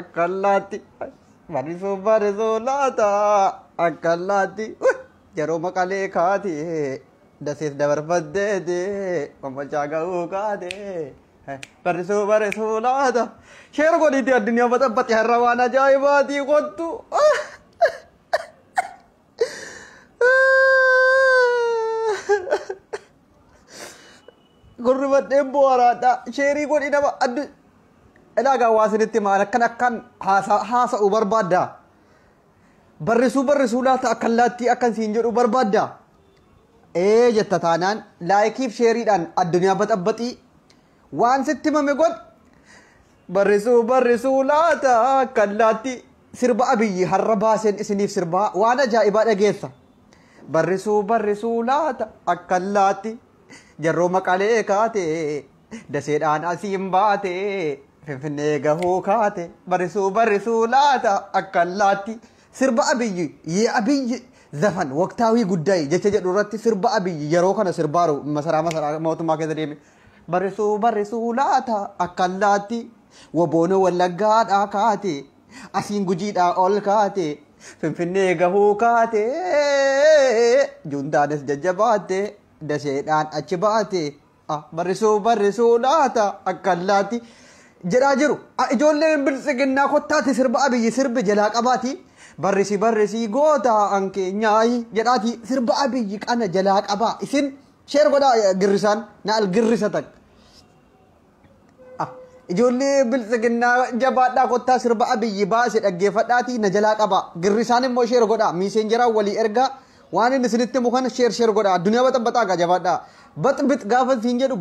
akkalaatti barrisuu laata akkalaatti yeroo maqalee kaate dasees dabarfaddeete kombolchaa ga'uu kaate barrisuu laata sheera godhiitti addunyaa baxabbatti har'a waan ajaa'ibaatii kottu. Gurri baddeen bu'aaraadha sheerii godhi nama ilaagaa hawaasnitti maal akkan haasa'u barbaadda barrisuu laata akkallaatti akkan siin jedhu barbaadda jetta taanaan laayikiif sheeriidhaan addunyaa baxabbaxii waan sitti himame god barrisuu laata akkallaatti sirba abiyyi har'a baaseen isiniif sirbaa waan ajaa'ibaa dhageessa barrisuu laata akkallaatti jarroo maqalee kaate daseedhaan asiin baate finfinnee gahuu kaate barrisuu laata akkallaatti sirba abiyyi yee abiyyi zafan waqtaawii guddaay jecha jedhu irratti sirba abiyyi yeroo kana sirbaaru masaraa mootummaa keessa deeme barrisuu laata akkallaatti waboona wallaggaadhaa kaate asiin gujiidhaa ol kaate finfinnee gahuu kaate juuntaanis jajjabaate daseedhaan achi baate barrisuu laata akkallaatti jedhaa jiru ijoolleen biltsiginnaa kottaati sirba abiyyi sirbi jalaa qabaati barrisii goota ankeenyaayi jedhaati sirba abiyyi qana jalaa qabaa isin sheer godhaa girrisaan naal girrisa tak ijoollee biltsiginnaa jabaadhaa kottaa sirba abiyyi baase dhaggeeffadhaati na jalaa qabaa girrisaan immoo sheer godhaa miiseenjeraan walii ergaa waan inni isinitti mukan sheer godhaa addunyaa baxabbaxaa gaa jabaadhaa baxbix gaafa siin jedhu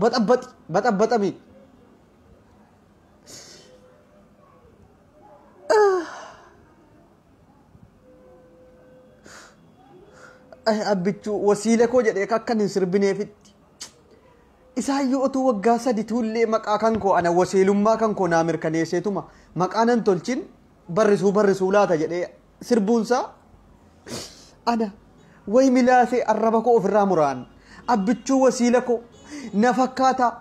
baxabbaxami abbichuu wasiila koo jedhee akkan hin sirbineefitti isaayyuu otuu waggaa sadi tuullee maqaa kan koo ana wasiilummaa kan koo naa mirkaneesseetuma maqaa nan tolchin barrisuu laata jedhee sirbuunsaa ana way milaasee arraba koo ofirraa muraan abbichuu wasiila koo na fakkaata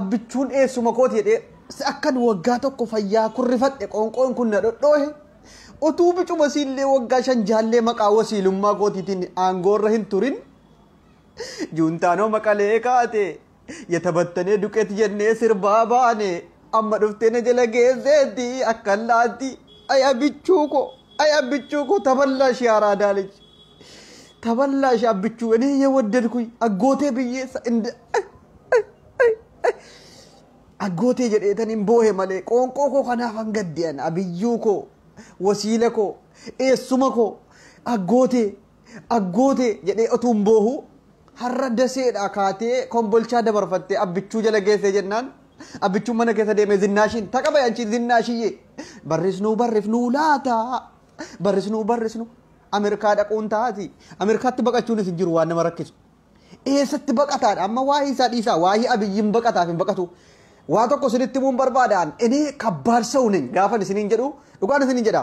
abbichuun eessuma kooti jedhee akkan waggaa tokko fayyaa kurrifadhe qoonqoon kun na dhodhoohe otuu bicuma siillee waggaa 5 jaallee maqaa wasiilummaa kootiitiin aangoorra hin turin juuntaanoo maqalee kaate yatabattanee duqeet jennee sirbaa baane amma dhuftee na jala geesseetti akkallaatti ay abbichuu koo taballaashii araadaalichi taballaashii abbichuu እኔ የወደድኩኝ አጎቴ ብዬ agootee jedheetaniin boohe malee qoonqoo koo kanaaf hangaddi'an abiyyuu koo wasiila koo eessuma koo agootee jedhee otuun boohu har'a daseedha kaatee kombolchaa dabarfattee abbichuu jala geessee jennaan abbichuun mana keessa deemee zinnaashiin taqaba yanchi zinnaashiyye barrisnuu laata barrisnu Ameerikaa dhaquun taati Ameerikaatti baqachuunis hin jiru waan nama rakkisu eessatti baqataadha amma waa'ee isaa dhiisaa waa'ee abiyyiin baqataaf hin baqatu waa tokko isinitti muun barbaadaan inni kabbaar sa'unin gaafan isiniin jedhu dhugaan isiniin jedha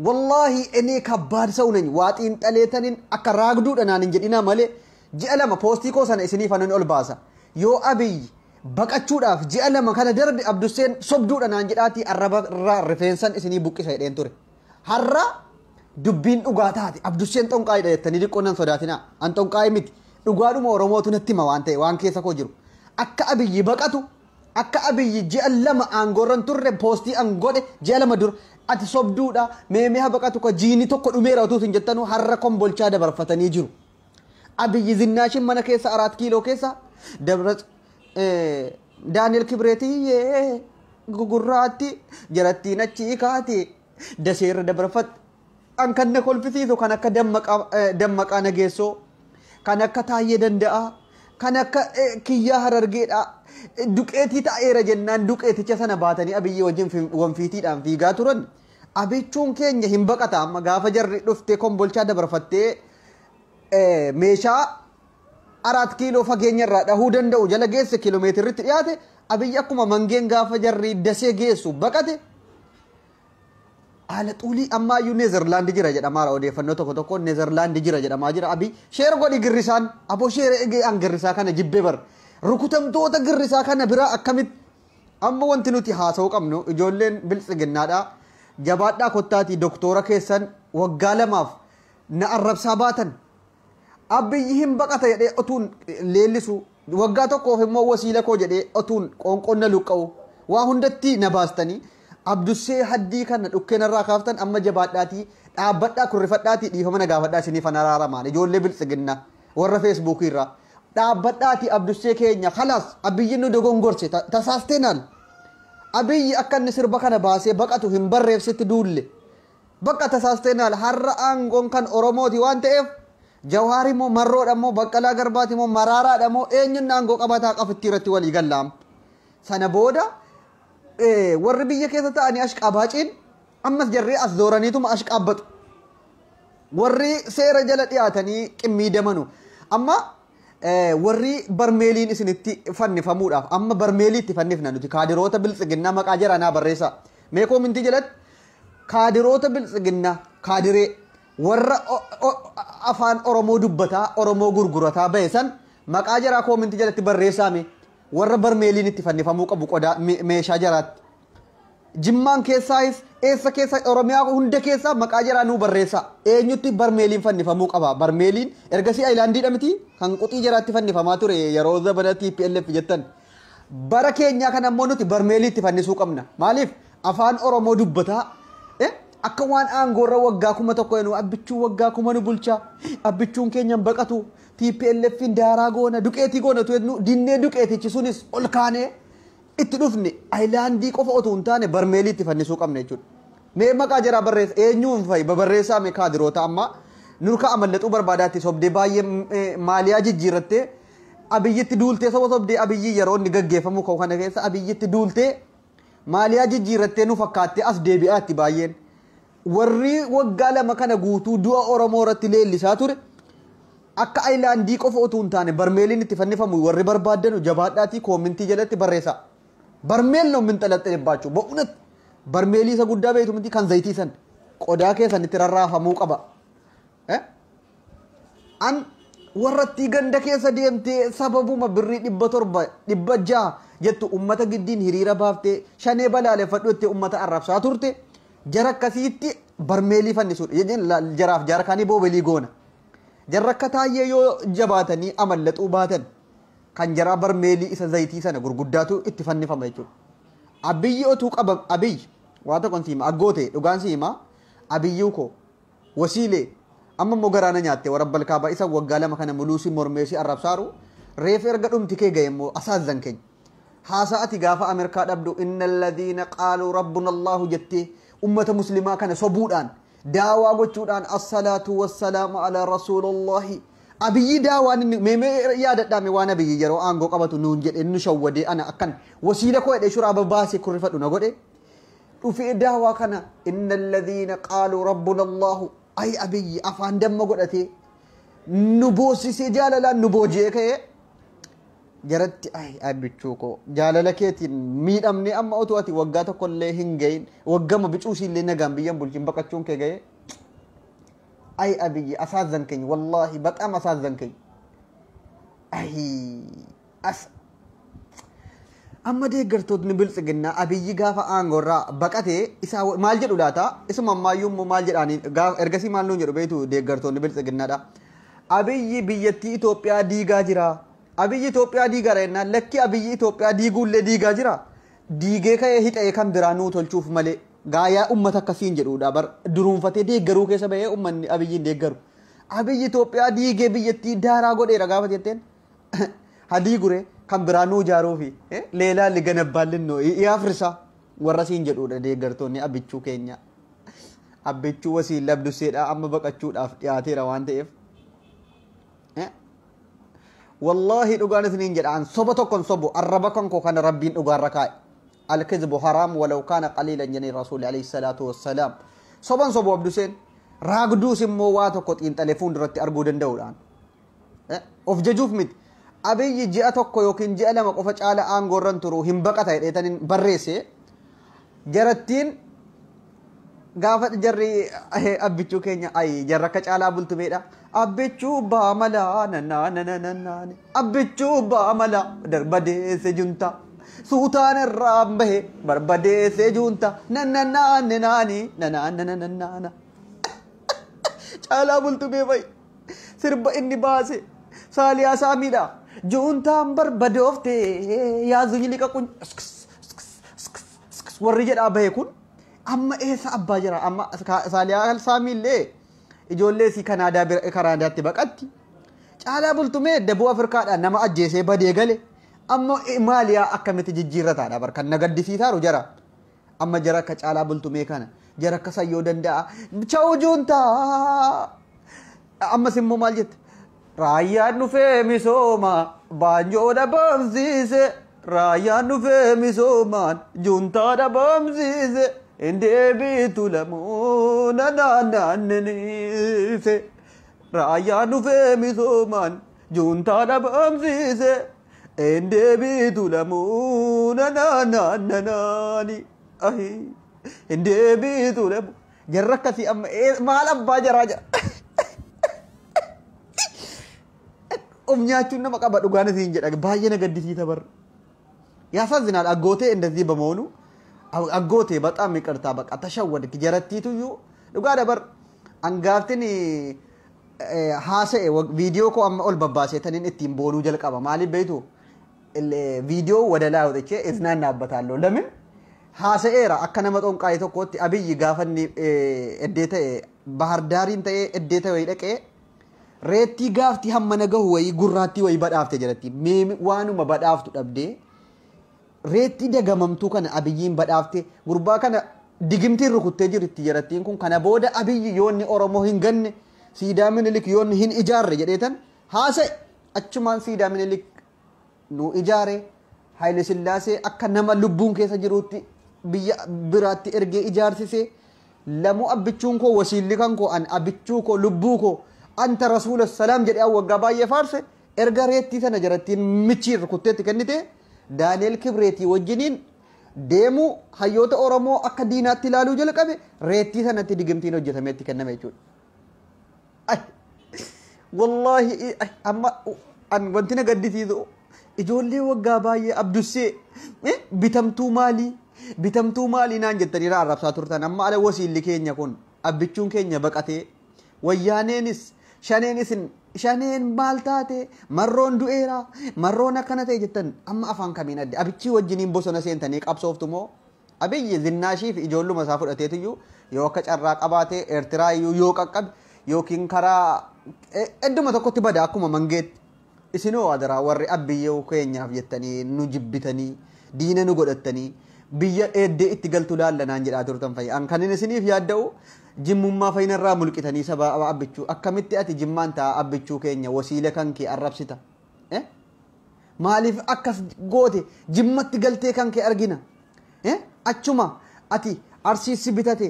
wallaahi inni kabbaar sa'unin waa xiinxaleetanin akka raagduudha naan hin jedhina malee ji'a 2 poostii koo sana isiniif anan ol baasa yoo abiyyi baqachuudhaaf ji'a 2 kana darbe abdusseen sobduudha naan jedhaati arraba irraa rifeensan isinii buqqisa jedheen ture har'a dubbiin dhugaa taate abdusseen xonqaayidha jettanii dhiqqoo nan sodaatina an xonqaayii miti dhugaadhuma oromootu natti hima waan ta'e waan keessa koo jiru akka abiyyi baqatu akka abiyyi ji'a 2 aangoorran turre poostii an godhe ji'a 2 dur ati sobduudha meemee baqatu ko jiini tokko dhumeera utuu hin jettanu har'a kombolchaa dabarfatanii jiru abiyyi zinnaashin mana keessa 4 kiiloo keessa dabrat Daaniel Kibreetii gugurraatti jarattiin achi kaate daseerra dabarfat an kan na kolfisiisu kan akka dammaqaa nageessoo kan akka taayyee danda'a kan akka kiyyaa harargeedha duqeetii ta'eera jennaan duqeeticha sana baatanii abiyyi wajjin wanfiitiidhaan fiigaa turan abichuun keenya hin baqata amma gaafa jarri dhuftee kombolchaa dabarfattee meeshaa 4 kiiloo fageenya irraa dhahuu danda'u jala geesse kiiloomeetiritti dhiyaate abiyyi akkuma mangeen gaafa jarri dasee geessu baqate haala xulii ammaayyuu Neezerlaandi jira jedhamaa odeeffannoo tokko Neezerlaandi jira jedhamaa jira abii sheer godhi girrisaan aboo sheer eegee an girrisaa kana jibbee bar rukutamtoota girrisaa kana bira akkamit amma wanti nuti haasa'uu qabnu ijoolleen biltsiginnaadha jabaadhaa kottaati doktora keessan waggaa lamaaf na arrabsaa baatan abiyyi hin baqata jedhee otuun leellisu waggaa tokkoof immoo wasiila koo jedhee otuun qoonqonna luqqa'u waa hundatti na baastanii abdussee haddii kana dhukkeenarraa kaaftan amma jabaadhaatii dhaabbadhaa kurrifadhaatii dhiifama na gaafadhaa isiniif araaramaan ijoollee biltsiginnaa warra feesbuukii irraa dhaabbadhaatii abdussee keenya khalaas abiyyi nu dogongorse tasaasteenaal abiyyi akka inni sirba kana baasee baqatu hin barreefsitti duulle bakka tasaasteenaal har'a aangoon kan oromooti waan ta'eef jawhaari moo marroodha moo baqqalaa garbaati moo maraaraadha moo eenyuun aangoo qabataa qafitti irratti walii gallaam sana booda warri biyya keessa ta'anii ashqabaaciin ammas jarree as dooraniituma ashqabbatu warri seera jala dhiyaatanii qimmiidamanu amma warri barmeeliin isinitti fannifamuudhaaf amma barmeeliitti fannifna nuti kaadiroota biltsiginnaa maqaa jaranaa barreessa mee koomintii jalatti kaadiroota biltsiginnaa kaadiree warra afaan oromoo dubbataa oromoo gurgurataa bahesan maqaa jaraa koomintii jalatti barreessaame warra barmeeliin itti fannifamuu qabu qodaa meeshaa jaraatti jimmaan keessaayis eessa keessa oromiyaa hunda keessa maqaa jaraa nuu barreessa eenyutti barmeeliin fannifamuu qaba barmeeliin ergasii aayilaandiidha miti kan quxii jaraatti fannifamaa ture yeroo zabana TPLF jettan bara keenyaa kan ammoo nuti barmeeliitti fannisuu qabna maaliif afaan oromoo dubbataa akka waan aangoorra waggaa kuma tokko enu abbichuu waggaa kuma nu bulchaa abbichuun keenyan baqatu TPLFin daaraa goona duqeetii goona tu dinnee duqeetichi sunis ol kaanee itti dhufne aayilaandii qofa otoo hin taane barmeeliitti fannisuu qabna jechuudha. Mee maqaa jaraa barreessa eenyuun fa'i babarreessaa mee kaadiroota amma nurka amallaxuu barbaadaatti sobdee baay'ee maaliyaa jijjiirrattee abiyyitti duultee sobdee abiyyi yeroo inni gaggeeffamu ka'u kana keessa abiyyitti duultee maaliyaa jijjiirrattee nu fakkaattee as deebi'aatti baay'een warri waggaa lama kana guutuu du'a oromoo irratti leellisaa ture akka aayilaandii qofa otoo hin taane barmeeliin itti fannifamu warri barbaaddanu jabaadhaatii koomintii jalatti barreessa barmeel ነው የምንጠለጥልባችሁ በእውነት barmeelii isa guddaa beektu miti kan zayitiisan qodaa keessan itti rarraafamuu qaba an warratti ganda keessa deemtee sababuma birrii 700 600 jettu ummata giddiin hiriira baaftee shanee balaaleffadhu itti ummata arrabsaa turte jara akkasiitti barmeelii fannisuudha jaraaf jaarkaanii boobelii goona jarra akka taayee yoo jabaatanii amallaxuu baatan kan jaraa barmeelii isa zayitii sana gurguddaatu itti fannifama jechuudha abiyyi otuu qabam abiyyi waa tokkon siima aggoote dhugaan siima abiyyuu ko wasiilee amma immoo garaana nyaatte warabbal kaabaa isa waggaa lama kana muluusii mormeesii arrabsaaru reef erga dhumti kee gahe immoo asaazan keenya haasa'ati gaafa ameerikaa dhabdu innal ladhiina qaaluu rabbuna allahu jettee ummata muslimaa kana sobuudhaan daawaa gochuudhaan assalaatu wassalaamu ala rasuulillahi abiyyi daawaan meemee yaadadhaame waan abiyyi yeroo aangoo qabatu nuun jedhe nu shawwadee ana akkan wasiila koo jedhee shuraaba baasee kurrifadhu na godhe dhufee daawaa kana innal ladhiina qaaluu rabbuna allahu ay abiyyi afaan damma godhatee nu boosisee jaalalaan nu booji'ee ka'ee jaratti ay abbichuu koo jaalala keetiin miidhamne amma otoo ati waggaa tokkollee hin gahin waggama bicuusiillee nagaan biyyan bulchin baqachuun kee ga'ee ay abiyyi asaazankeኝ wallahi በጣም አሳዘንከኝ ay as amma deeggartootni biltsiginnaa abiyyi gaafa aangorraa baqatee isa maal jedhu laata isuma ammayyuu maal jedhaanii ergasii maal nuun jedhu beetu deeggartootni biltsiginnaadha abiyyi biyyattii Itoophiyaa diigaa jira abiyyi Itoophiyaa diigaa jira lakki abiyyi Itoophiyaa diiguullee diigaa jira diigee ka'ee hixee kan biraa nuu tolchuuf malee gaayaa ummata akkasiin jedhuudha bar duruunfatee deeggaruu keessa bahee ummanni abiyyiin deeggaru abiyyi Itoophiyaa diigee biyyattii daaraa godheera gaafa jetteen hadiigure kan biraa nuu ijaaruufi leelaa liganabbaallinnoo yaafrisa warra siin jedhuudha deeggartoonni abichuu keenya abichuu wasiila abdusseedha amma baqachuudhaaf dhiyaateera waan ta'eef wallahi dhugaan isiniin jedhaan soba tokkon sobu arraba kan koo kana rabbiin dhugaarra kaa'e الكذب حرام ولو كان قليلا جني الرسول عليه الصلاة والسلام صبان صبو عبد حسين راقدو سمو واتو قط إن تليفون درتي أربو دندولان of jajuuf miti abiyyi ji'a tokko yookiin ji'a lama qofa caala aangoorran turu hin baqata jedheetaniin barreesse jarattiin gaafa jarri abbichuu keenya ay jarra akka caalaa bultumeedha abbichuu baamala nannaananannaani abbichuu baamala darbadeesse junta suutaan irraan bahe barbadeessee juunta nananaanne naani nanaanna Caalaa Bultumee fa'i sirba inni baase Saaliyaa Saamiidha juuntaan barbadoofte yaazunyi liqa kun warri jedhaa bahe kun amma eessa abbaa jira amma Saaliyaa Saamiillee ijoollee si Kanaadaatti baqatti Caalaa Bultumee daboo Afrikaadhaan nama ajjeesee badee gale amma maaliyaa akkamitti jijjiirrataadha bar kan nagaddisiisaaru jara amma jara akka Caalaa Bultumee kana jara akka sayyoo danda'a cha'u juuntaa amma simmoo maal jette raayyaan dhufee misooma baanjoo dhabamsiise raayyaan dhufee misoomaan juuntaa dhabamsiise indeebiitu lamuu nanaannaniise raayyaan dhufee misoomaan juuntaa dhabamsiise indeebiitu lamuu nanaannani indeebiitu lamuu jarra akkasii amma maal abbaa jaraa jira nyaachuun nama qaba dhugaan isiin jedha baay'ee na gaddisiisa bar ያሳዝናል አጎቴ እንደዚህ በመሆኑ አጎቴ በጣም ይቅርታ በቃ ተሸወድክ ጀረቲቱዩ ዱጋ ደበር አንጋፍትን ሃሰ ቪዲዮ ኮ አም ኦል በባሴ ተንን እቲም ቦሉ ጀልቀባ ማሊ ቤቱ ቪዲዮ ወደ ላይ ወጥቼ እዝናናበታለሁ ለምን ሃሰኤራ አከነ መጦን ቃይ ተኮት አብይ ጋፈኒ እዴተ ባህር ዳሪን ተኤ እዴተ ወይ ደቀ ሬቲ ጋፍቲ ሐመነገው ወይ ጉራቲ ወይ በዳፍተ ጀረቲ ሜም ዋኑ መበዳፍቱ ደብዴ ሬቲ ደገመምቱ ከነ አብይን በዳፍቴ ጉርባ ከነ ዲግምቲ ሩኩቴ ጅርቲ ጀረቲን ኩን ከነ ቦደ አብይ ዮኒ ኦሮሞ ሂንገን ሲዳምን ልክ ዮኒ ሂን ኢጃር ጀዴተን ሃሰ አቹማን ሲዳምን ልክ ኑ ኢጃሬ ኃይለ ስላሴ አከነማ ልቡን ከሰ ጅሩቲ ብያ ብራቲ ኤርጌ ኢጃርሲሴ ለሙ አብቹን ኮ ወሲልከን ኮ አን አብቹ ኮ ልቡ ኮ አንተ ረሱል ሰላም ጀዲ አወጋ ባየ ፋርሰ ኤርጋ ሬቲ ተነጀረቲን ምቺር ኩቴት ከንቴ ዳንኤል ክብሬቲ ወጅኒን ደሙ ሀዮተ ኦሮሞ አከ ዲናት ይላሉ ጀለቀበ ሬቲ ተነቲ ዲግምቲ ነው ጀተመቲ ከነመ ይቹ አይ ወላሂ አማ አን ወንቲነ ገዲሲዞ ኢጆሌ ወጋ ባየ አብዱሴ ቢተምቱ ማሊ ናን ጀተኒ አራብሳ ቱርታን አማ አለ ወሲል ኬኛ ኩን አብቹን ኬኛ በቀቴ ወያኔንስ ሸኔን ማልታቴ መሮን ዱኤራ መሮና ከነተ ጀተን አማ አፋን ከሚን አዲ አብቺ ወጅኒን ቦሶነ ሴንተኒ ቀብሶፍቱሞ አብይ ዝናሺፍ ኢጆሉ መሳፉ ደቴትዩ ዮከ ጨራ ቀባቴ ኤርትራዩ ዮቀቀብ ዮኪን ከራ እድመ ተኮቲ በዳ አኩማ መንጌት እስኖ አደራ ወሪ አብየው ከኛፍ ጀተኒ ኑጅብተኒ ዲነኑ ጎደተኒ ብየ ኤደ ኢትገልቱ ላለና እንጀዳ ቱርተን ፈይ አንከነን ስኒፍ ያደው ጅሙማ ፈይነራ ሙልቂተኒ ሰባ አብቹ አከምቲ አቲ ጅማንታ አብቹ ከኛ ወሲለ ከንኪ አረብሲታ ማሊፍ አከስ ጎቴ ጅመት ገልቴ ከንኪ አርጊና አቹማ አቲ አርሲሲ ቢታቴ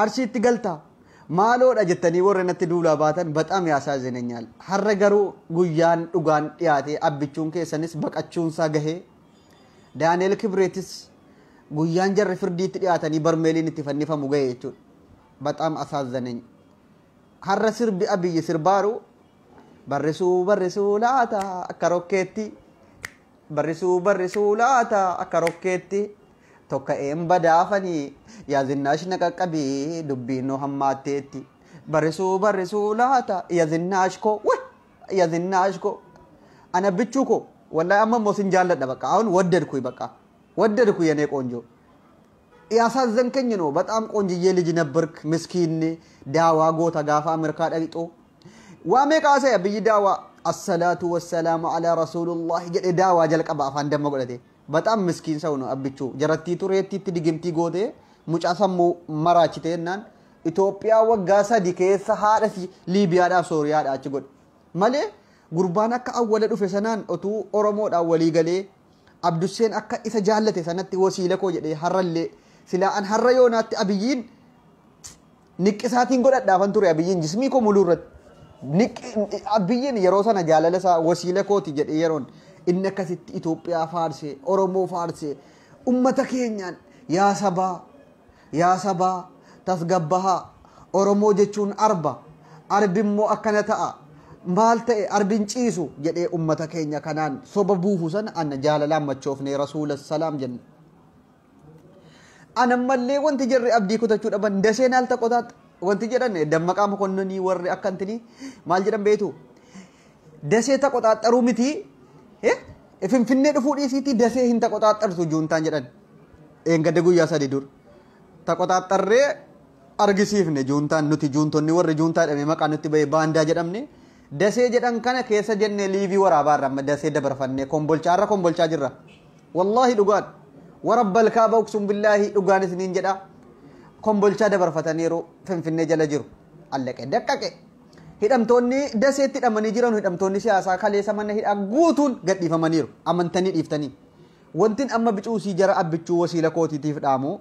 አርሲት ገልታ ማሎ ዳጀተኒ ወረነት ዱላ ባተን በጣም ያሳዝነኛል ሐረገሩ ጉያን ዱጋን ዲያቴ አብቹን ከሰንስ በቀቹን ሳገሄ ዳንኤል ክብሬትስ ጉያን ጀር ፍርዲት ዲያተኒ በርሜሊን ትፈንፈሙ ገየቹ በጣም አሳዘነኝ ሐረ ስርቢ አብይ ስርባሩ በርሱ ላታ አከሮኬቲ በርሱ ላታ አከሮኬቲ tokka'een badaafani yaa zinnash naqaqqabi dubbino hammatetti barisu laata yaa zinnash ko ana bichu ko wallahi amma mosin jaalladha baka አሁን ወደድኩ የኔ ቆንጆ ያሳዘንከኝ ነው በጣም ቆንጅዬ ልጅ ነበርክ ምስኪን ዳዋ ጎታ ጋፋ አሜሪካ ዳይጦ ዋሜ ቃሰ አብይ ዳዋ الصلاه والسلام على رسول الله ዳዋ ጀልቀባ አፋን ደመጎለቴ በጣም ምስኪን ሰው ነው አብቹ ጀረቲቱ ሬቲት ዲግምቲ ጎቴ ሙጫሰሙ መራችቴናን ኢትዮጵያ ወጋሳ ዲኬሳ ሃደሲ ሊቢያ ዳ ሶሪያ ዳ አችጎድ ማለ ጉርባን አካ አወለ ዱፈ ሰናን ኦቱ ኦሮሞ ዳ ወሊ ገሌ አብዱሴን አካ ኢሰ ጃለቴ ሰነቲ ወሲለ ኮ ጀዴ ሐረለ ሲላ አን ሐረዮናት አብይን ንቅሳቲን ጎዳዳ ፈንቱሪ አብይን ጅስሚ ኮ ሙሉረት ንቅ አብይን የሮሰና ጃለለሳ ወሲለ ኮ ጀዴ የሮን إنك ست إثيوبيا فارسي أورومو فارسي أمتك ينان يا سبا تسقبها أورومو جتشون أربا أربمو أكنتا maal ta'e arbiin ciisu jedhee ummata keenya kanaan soba buufu sana ana jaalalaan machoofne rasuula salaam jenna. Anammallee wanti jirri abdii kutachuu dhaban daseen al taqotaat wanti jedhan dammaqaa makonnanii warri akkantini maal jedhan beetu dasee taqotaattaruu miti finfinnee dhufuu dhiisiiti dasee hin taqotaattartu juuntaan jedhan eengade guyyaa sadi dur taqotaattarree argisiifne juuntaan nuti juuntonni warri juuntaa dhamee maqaa nutti bahee baandaa jedhamne dasee jedhan kana keessa jennee liivii waraabaarra amma dasee dabarfannee kombolchaarra kombolchaa jirra wallaahi dhugaan warabbal kaaba uqsum billaahi dhugaan isiniin jedha kombolchaa dabarfataniiru finfinnee jala jiru allaqe daqqaqe hidhamtoonni daseetti hidhamanii jiran hidhamtoonni siyaasaa kaleessa mana hidhaa guutuun gadhiifamaniiru amantanii dhiiftanii wantin amma bicuusii jara abbichuu wasiila kootiitiif dhaamu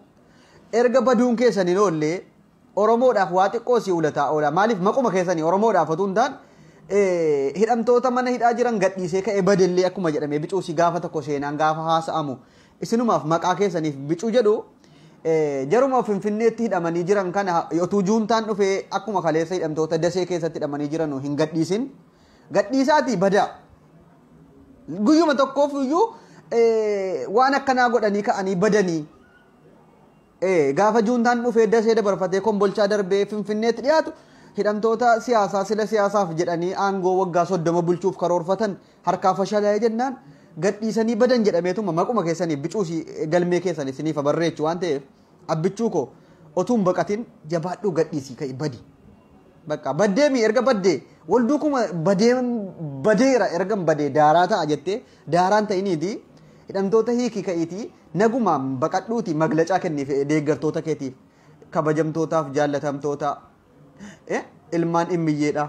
erga baduun keessanii noollee oromoodhaaf waa xiqqoo si ulataa oola maaliif maquma keessanii oromoodhaaf otuu hin taane hidhamtoota mana hidhaa jiran gadhiisee ka'e badellee akkuma jedhame bicuusii gaafa tokko seenaan gaafa haasa'amu isinumaaf maqaa keessaniif bicuu jedhu jaruma finfinneetti hidhamanii jiran kana otuu juuntaan dhufee akkuma kaleessa hidhamtoota dasee keessatti hidhamanii jiran hin gadhiisin gadhiisaati badaa guyyuma tokkoof iyyuu waan akkanaa godhanii ka'anii badanii gaafa juuntaan dhufee dasee dabarfatee kombolchaa darbee finfinneetti dhiyaatu hidhamtoota siyaasaa sila siyaasaaf jedhanii aangoo waggaa 30 bulchuuf karoorfatan harkaa fashalaa'ee jennaan gadhiisanii badan jedhameetuma maquma keessanii bicuusii galmee keessanii isiniif barreechu waan ta'eef abbichuu koo otuun baqatin jabaadhuu gadhiisii ka'e badi bakka baddeemi erga baddee walduukuma badeera ergan badee daaraa ta'a jettee daaraan ta'iniiti hidhamtoota hiikii ka'iitii nagumaan baqadhuuti maglacaa kenniif deeggartoota keetiif kabajamtootaaf jaallatamtoota ilmaan immiyyeedha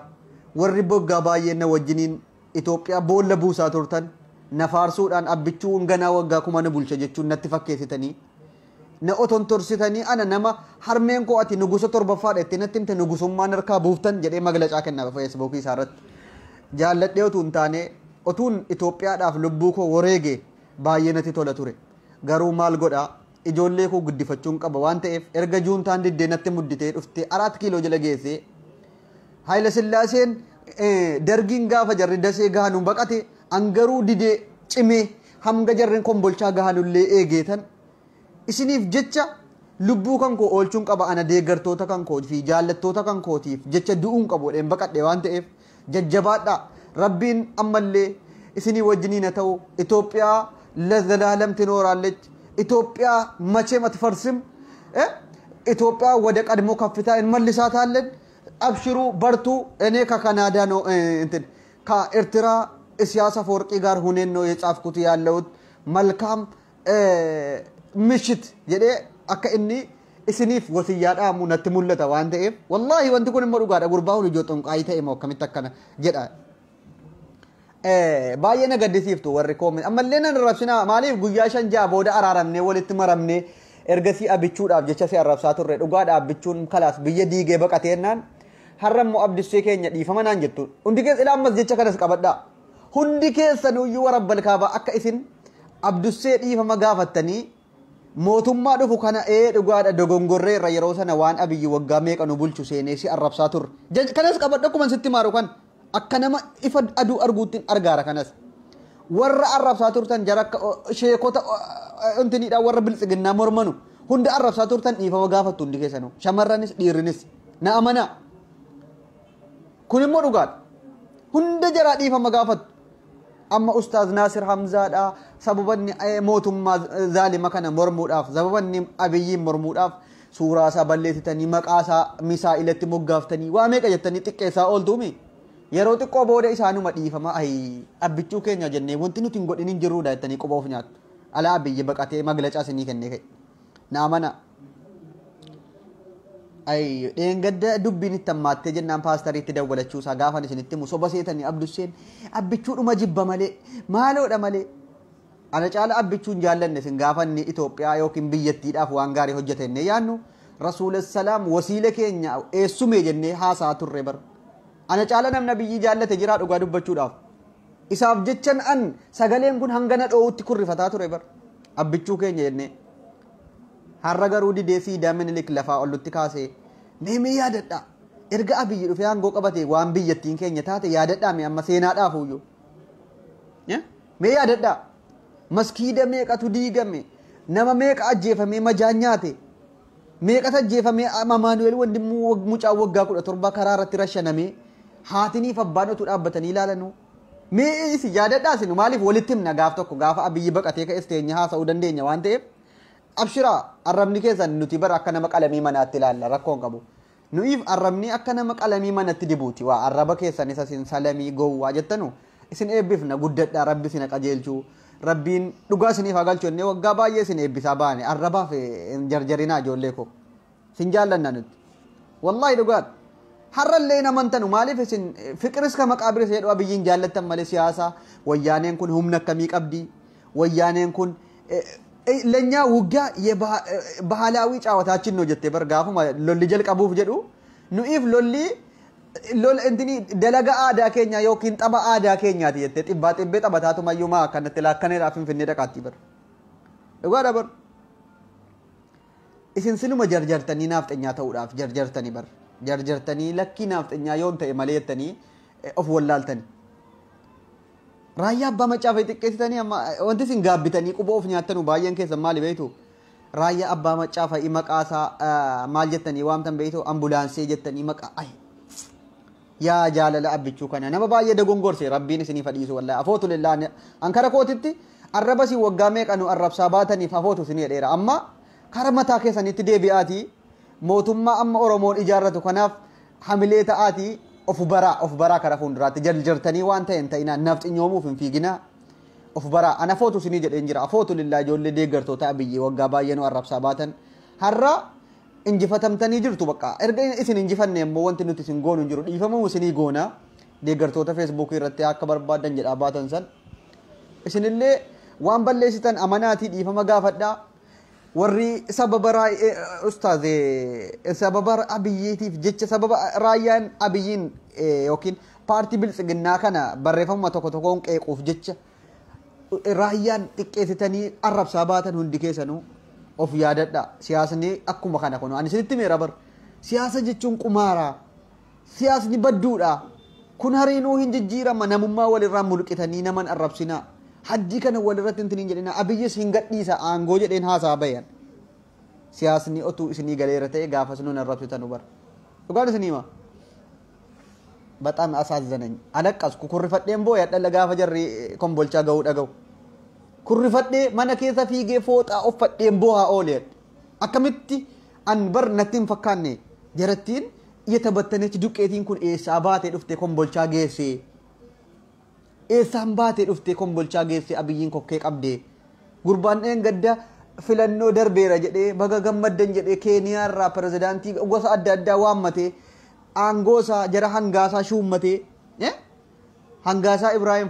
warri boggaa baay'ee na wajjiniin Itoophiyaa boolla buusaa turtan nafaarsuudhaan abbichuun ganaa waggaa kuma na bulcha jechuun natti fakkeessitanii na oton torsitanii ana nama harmeen koo ati nugusa torbaffaadha itti natti himte nugusummaan harkaa buuftan jedhee maglacaa kenna feesbuukii isaarratti jaalladhee otuu hin taane otuun Itoophiyaadhaaf lubbuu koo wareege baay'ee natti tola ture garuu maal godhaa ijoollee koo guddifachuun qaba waan ta'eef erga juuntaan diddee natti mudditee dhuftee 4 kiiloo jala geessee Haayila Sillaaseen dargiin gaafa jarri dasee gahanuun baqate angaruu didee cimee hamga jarreen kombolchaa gahanullee eegeetan isiniif jecha lubbuu kan koo oolchuun qaba ana deeggartoota kan koo fi jaallattoota kan kootiif jecha du'uun qabu dheen baqadhe waan ta'eef jajjabaadha rabbiin ammallee isinii wajjiniin haa ta'u Itoophiyaa ለዘላለም ትኖራለች ኢትዮጵያ መቼም አትፈርስም ኢትዮጵያ ወደ ቀድሞ ከፍታ እንመልሳታለን አብሽሩ በርቱ እኔ ከካናዳ ነው እንትን ከኤርትራ ኢሳያስ አፈወርቂ ጋር ሆነን ነው የጻፍኩት ያለውት መልካም ምሽት የደ አከእኒ እስኒፍ ወስያዳ ሙነት ሙለታ ዋንተ ወላሂ ወንት ኩን መዱጋዳ ጉርባው ልጆቶን ቃይተ ኢሞ ከመተከነ ጀዳ baay'ee gaddisiiftu warri koomin ammallee nan rabsina maaliif guyyaa 5 jaa booda araaramne walitti maramne ergasii abichuudhaaf jecha si arrabsaa turre dhugaadha abichuun kalaas biyya diigee baqateennaan harrammoo abdissee keenya dhiifama naan jettu hundi keessa ilaamas jecha kanas qabadha hundi keessan uyyuu warabbal kaaba akka isin abdissee dhiifama gaafattanii mootummaa dhufu kana dhugaadha dogongorree irra yeroo sana waan abiyyi waggaa meeqa nu bulchu seenee si arrabsaa turre kanas qabadha kuma sitti maaru kan akka nama ifa aduu arguutiin argaara kanas warra arrabsaa turtan jara sheekota intiniidha warra biltsiginnaa mormanu hunda arrabsaa turtan dhiifama gaafattu hundi keessanu shamarranis dhiirrinis na amana kun immoo dhugaadha hunda jara dhiifama gaafattu amma ustaaz Naasir Hamzaadha sababanni mootummaa zaalima kana mormuudhaaf sababanni abiyyiin mormuudhaaf suuraa isaa balleessitanii maqaa isaa misaa'ilatti moggaaftanii waa meeqa jettanii xiqqeessaa ooltuumi yeroo xiqqoo booda isaanuma dhiifama abbichuu keenya jennee wanti nuti hin godhinin jirruudha jettanii quba of nyaattu alaa abiyyi baqatee maglacaa isinii kennee ka'e naamana dheengadda dubbiin itti ammaattee jennaan paastariitti dawwalachuusaa gaafan isinitti himu soba seetanii abdusseen abbichuudhuma jibba malee maaloodha malee ana caala abbichuun jaallanne isin gaafanni Itoophiyaa yookiin biyyattiidhaaf waan gaarii hojjetenne yaannu rasuula salaam wasiila keenya eessume jennee haasaa turre bar ana caala namna biyyi jaallate jira dhugaa dubbachuudhaaf isaaf jechan an sagaleen kun hangana dhoowutti kurrifataa ture bar abbichuu keenya jennee har'a garuu didee siidaa minilik lafaa ollutti kaasee meemee yaadadha erga abiyyi dhufee aangoo qabate waan biyyattiin keenya taate yaadadhaa mee amma seenaadhaaf uyyuu mee yaadadhaa maskiida meeqatu diigame nama meeqa ajjeefamee majaan nyaate meeqatu ajjeefamee Amaanu'eel Wandimuu mucaa waggaa 17 karaa irratti rashanamee haatiniif abbaanotu dhaabbatanii ilaalanu mee isi yaadadhaa sinu maaliif walitti himna gaaf tokko gaafa abiyyi baqatee ka'es teenya haasa'uu dandeenya waan ta'eef abshiraa arrabni keessan nuti bara akka nama qalamii manaatti ilaalla rakkoon qabu nuyiif arrabni akka nama qalamii manatti dibuuti waa arraba keessan isa sin salamii gowwaa jettanu isin eebbifna guddadhaa rabbi sina qajeelchuu rabbiin dhugaa isiniif haa galchu jennee waggaa baay'ee isin eebbisaa baane arrabaaf jarjarinaa ijoollee koo sin jaallanna nuti wallahi dhugaan harrallee namantanu maaliif isin fiqiris ka maqaabiris jedhu abiyyiin jaallattan malee siyaasa wayyaaneen kun humna akkamii qabdi wayyaaneen kun ለኛ ውጊያ የባህላዊ ጫወታችን ነው ጀቴ በርጋፉ ሎሊ ጀልቀቡፍ ጀዱ ኑኢፍ ሎሊ ሎል እንትኒ ደለጋ አዳ ኬኛ ዮኪን ጠባ አዳ ኬኛ ጀቴ ጥባ ጥቤ ጠባታቱ ማዩማ ከነተ ላከነ ራፍን ፍኔ ደቃቲ በር እጓዳ በር ኢሲን ስኑ መጀርጀርተኒ ናፍጠኛ ተውዳፍ ጀርጀርተኒ በር ጀርጀርተኒ ለኪ ናፍጠኛ ዮንተ የመለየተኒ ኦፍ ወላልተኒ raayyaa abbaa macaa fa'i xiqqeessitanii amma wanti isin gaabbitanii quba of nyaattanu baay'een keessan maali beektu raayyaa abbaa macaa fa'i maqaasaa maal jettanii waamtan beektu ambulaansii jettanii maqaa ay yaa jaalala abbichuu kana nama baay'ee dogongorse rabbiin isinii fadhiisu wallahi afootu lillaan ankara kootitti arraba si waggaa meeqanu arrabsaa baataniif afootu isinii dheera amma kara mataa keessanitti deebi'aati mootummaa amma oromoon ijaarratu kanaaf hamilee ta'aati of bara kara fuunduraatti jarjartanii waan ta'een ta'ina nafxinyoomuuf hin fiigina of bara ana footu isinii jedheen jira afootu lillahi ijoollee deeggartoota abiyyi waggaa baay'ee nu arrabsaa baatan har'a injifatamtanii jirtu bakka erga isin injifanne immoo wanti nuti isin goonu jiru dhiifamuu isinii goona deeggartoota Facebook irratti akka barbaadan jedhaa baatan san isinillee waan balleessitan amanaatii dhiifama gaafadhaa warri sababa ustaaze sababa abiyyiitiif jecha sababa raayyaan abiyyiin yookiin paartii biltsiginnaa kana barreeffama tokkoon qeequuf jecha raayyaan xiqqeessitanii arrabsaa baatan hundi keessanuu of yaadadha siyaasni akkuma kana kun ani isinitti meera bar siyaasa jechuun qumaara siyaasni badduudha kun hariinuu hin jijjiirama namummaa walirraa mulqitanii naman arrabsinaa haddii kana walirratti intiniin jedhina abiyyis hin gadhiisa aangoo jedheen haasaa bayan siyaasni otuu isinii galeera ta'e gaafa sunuun arrabsitan bar dhugaan isiniima በጣም አሳዘነኝ አለቀስኩ ኩርፈዴን ቦ ያደለ ጋፋ ጀሪ ኮምቦልቻ ገው ደገው ኩርፈዴ ማነ ኬሳ ፊጌ ፎጣ ኦፈዴን ቦ ሃኦሌ አከምቲ አንበር ነቲን ፈካኔ ጀረቲን የተበተነች ዱቄቲን ኩን ኤሳ ባቴ ዱፍቴ ኮምቦልቻ ጌሴ ኤሳን ባቴ ዱፍቴ ኮምቦልቻ ጌሴ አብይን ኮኬ ቀብዴ ጉርባን ገዳ ፍለኖ ደርቤራ ጀዴ በጋ ገመደን ጀዴ ኬንያ ራ ፕሬዝዳንቲ ጎሳ አዳዳ ዋመቴ አንጎሳ ጀራ ሃንጋሳ ሹመቴ ሃንጋሳ ኢብራሂም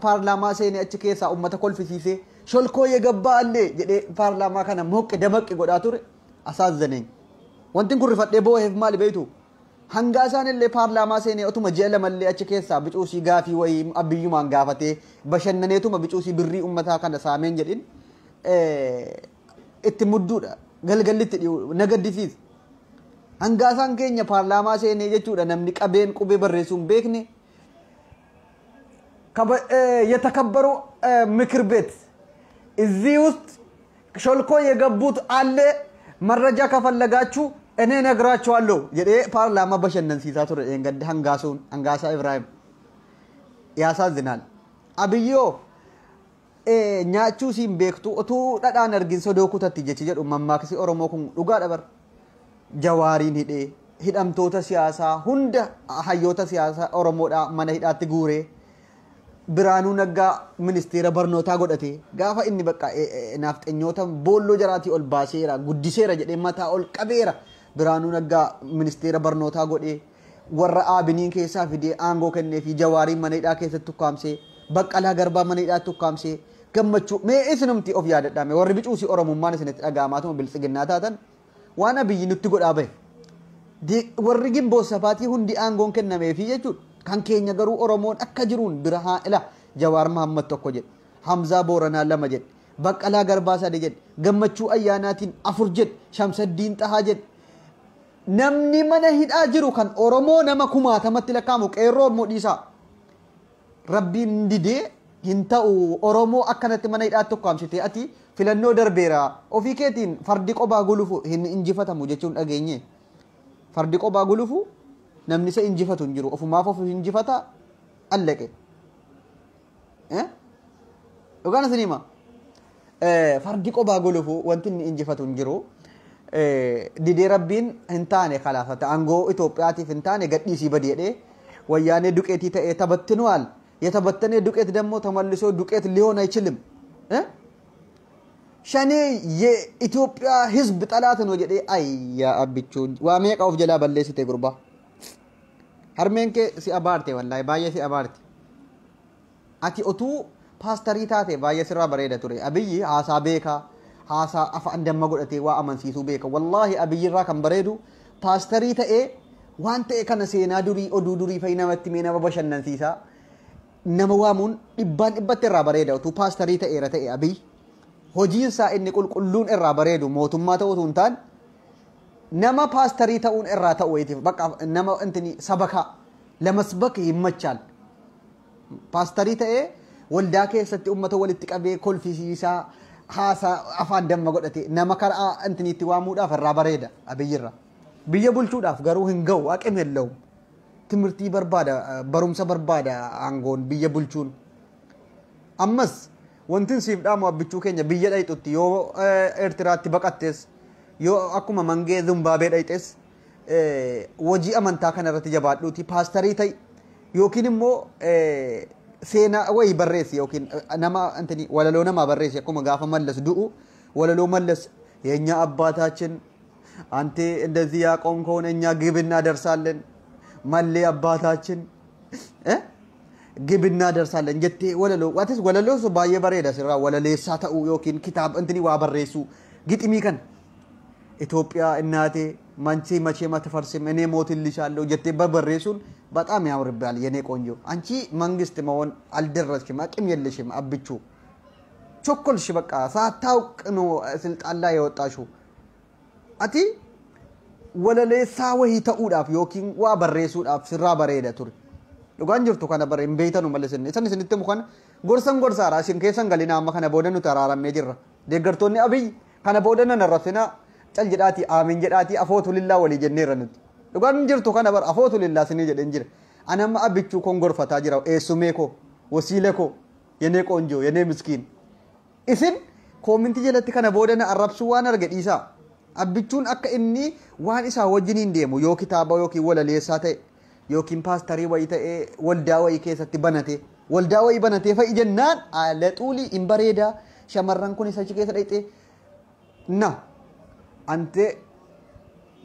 ፓርላማ ሴኔ አች ኬሳ ኡመተ ኮልፊሲሴ ሾልኮ የገባ አለ ጀዴ ፓርላማ ከነ ሞቅ ደመቅ ጎዳቱር አሳዘነኝ ወንቲን ኩርፈዴ ቦ ሄፍ ማል ቤቱ ሃንጋሳን ለ ፓርላማ ሴኔ ኦቱማ ጀለመለ አች ኬሳ ብጩሲ ጋፊ ወይ አብዩ ማንጋፈቴ በሸነኔቱ ብጩሲ ብሪ ኡመታ ከነ ሳሜን ጀዲን እትሙዱዳ ገልገልት ነገዲሲስ hangasan keenya paarlaamaa seenee jechuudha namni qabeen qubee barreessuun beekne የተከበሩ ምክር ቤት እዚህ ውስጥ ሾልኮ የገቡት አለ መረጃ ከፈለጋችሁ እኔ ነግራችኋለሁ የዴ ፓርላማ በሸነን ሲሳቱ እንግዲህ አንጋሳ ኢብራሂም ያሳዝናል አብዮ ኛቹ ሲም ቤክቱ ኦቱ ዳዳን አርጊን ሶዶኩተት ጀቺ ጀዱ መማክሲ ኦሮሞ ኩን ዱጋ ደበር jawaariin hidhamtoota siyaasaa hunda hayyoota siyaasaa oromoodha mana hidhaatti guure biraanuu naggaa ministeera barnootaa godhate gaafa inni bakka naafxenyoota boolloo jaraatii ol baaseera guddiseera jedhee mataa ol qabeera biraanuu naggaa ministeera barnootaa godhee warra aabiniin keessaa fidee aangoo kennee fi jawaariin mana hidhaa keessatti tukkaamsee baqqalaa garbaa mana hidhaatti tukkaamsee gammachuu mee isinumti of yaadadhaame warri bicuusii oromummaan isinitti dhagaamaatuma biltsiginnaa taatan وانا بينتي قد أبي دي ورجيم بوسفاتي هندي أنغون كنا ميفي يجود كان كينيا جرو أورمون أكجرون برها إلا جوار محمد تكوجد حمزة بورنا لما جد بق على غرباسا دجد جمتشو أياناتين أفرجد شمس الدين تهاجد namni mana hidhaa jiru kan Oromoo nama kumaatamatti lakkaa'amu qeerroo mudhiisa rabbiin didee hin ta'u Oromoo akkanatti mana hidhaatti tokkoomsite ati filannoo darbeera ofii keetiin fardi qobaa gulufu hin injifatamu jechuun dhageenye fardi qobaa gulufu namni isa injifatu hin jiru ofumaaf of injifata allaqe dhugaan isinima fardi qobaa gulufu wanti inni injifatu hin jiru didee rabbiin hin taane khalaafata angoo Itoophiyaatiif hin taane gadhiisii badiyedhe wayyaanee duqeetii ta'ee tabattinuwaal የተበተነ ዱቄት ደግሞ ተመልሶ ዱቄት ሊሆን አይችልም ሸኔ የኢትዮጵያ ህዝብ ጠላት ነው ጀዴ አያ አብቹ ዋሜ ቀውፍ ጀላ በለሲቴ ጉርባ ሀርሜንከ ሲአባርቴ ወላይ ባየ ሲአባርቴ አቲ ኦቱ ፓስተሪታቴ ባየ ስራ በሬደ ቱሬ አብይ ሐሳቤካ ሐሳ አፋ እንደማጎደቴ ዋ አመንሲሱ ቤካ ወላሂ አብይራ ከንበሬዱ ፓስተሪታኤ ዋንተ ከነ ሴና ዱሪ ኦዱ ዱሪ ፈይናመት ሜና በበሸነንሲሳ nama waamuun dhibbaan dhibbatti irraa bareeda utuu paastarii ta'eera ta'e abii hojiinsaa inni qulqulluun irraa bareedu mootummaa ta'utu hin taane nama paastarii ta'uun irraa ta'u wayitiif bakka nama intini sabaka lamasbaka himmachaal paastarii ta'ee waldaa keessatti ummata walitti qabee kolfisiisaa haasaa afaan damma godhate nama karaa intiniitti waamuudhaaf irraa bareeda abiyyirra biyya bulchuudhaaf garuu hin ga'u aqim yella'u ትምርቲ በርባዳ በሩምሰ በርባዳ አንጎን ብየ ቡልቹን አመስ ወንትን ሲፍዳሙ አብቹ ከኛ ብየ ዳይጡት ዮ ኤርትራቲ በቀተስ ዮ አኩማ መንጌ ዙምባቤ ዳይጤስ ወጂ አመንታ ከነረት ጀባዱቲ ፓስተሪ ታይ ዮኪንሞ ሴና ወይ በሬስ ዮኪን ነማ እንተኒ ወለሎ ነማ በሬስ አኩማ ጋፈ መለስ ዱኡ ወለሎ መለስ የኛ አባታችን አንተ እንደዚህ ያቆም ከሆነ እኛ ግብና ደርሳለን ማለ አባታችን ግብና ደርሳለን ጀቴ ወለሎ ዋትስ ወለሎ ባየ በሬዳ ስራ ወለሌሳ ተኡ ዮኪን ኪታብ እንትኒ ዋበሬሱ ግጥሚ ከን ኢትዮጵያ እናቴ ማንቺ መቼ ማተፈርስም እኔ ሞትልሻለሁ ጀቴ በበሬሱን በጣም ያምርባል የኔ ቆንጆ አንቺ መንግስት መሆን አልደረስሽም አቅም የለሽም አብቹ ቾኮልሽ በቃ ሳታውቅ ነው ስልጣን ላይ የወጣሽው አቲ ወለሌሳ ወይ ተኡዳፍ ዮኪን ዋ በሬሱዳፍ ስራ በሬዳ ቱር ዱጋን ጅርቱ ከነ በሬ እምቤተኑ መልስን እሰን ስንትም ኾን ጎርሰን ጎርሳ ራሲን ከሰን ገሊና አመከነ ቦደኑ ተራራ ሜጅራ ደገርቶኒ አብይ ከነ ቦደነ ነረፍና ጨልጅዳቲ አሚን ጀዳቲ አፎቱ ሊላ ወሊ ጀነረኑት ዱጋን ጅርቱ ከነ በር አፎቱ ሊላ ስኒ ጀደን ጅር አነማ አብቹ ኮንጎርፈታ ጅራው ኤሱሜኮ ወሲለኮ የኔ ቆንጆ የኔ ምስኪን ኢስን ኮሚንቲ ጀለቲ ከነ ቦደነ አረብሱ ዋን አርገዲሳ አብቹን አከ እኒ ዋን ኢሳ ወጅኒ እንደሙ ዮ ኪታባ ዮ ኪ ወለሌሳ ተ ዮኪን ፓስተሪ ወይ ተኤ ወልዳ ወይ ከሰቲ በነቴ ወልዳ ወይ በነቴ ፈይጀናን አለጡሊ ኢምበሬዳ ሸመራን ኩን ኢሳቺ ከሰ ዳይጤ ና አንተ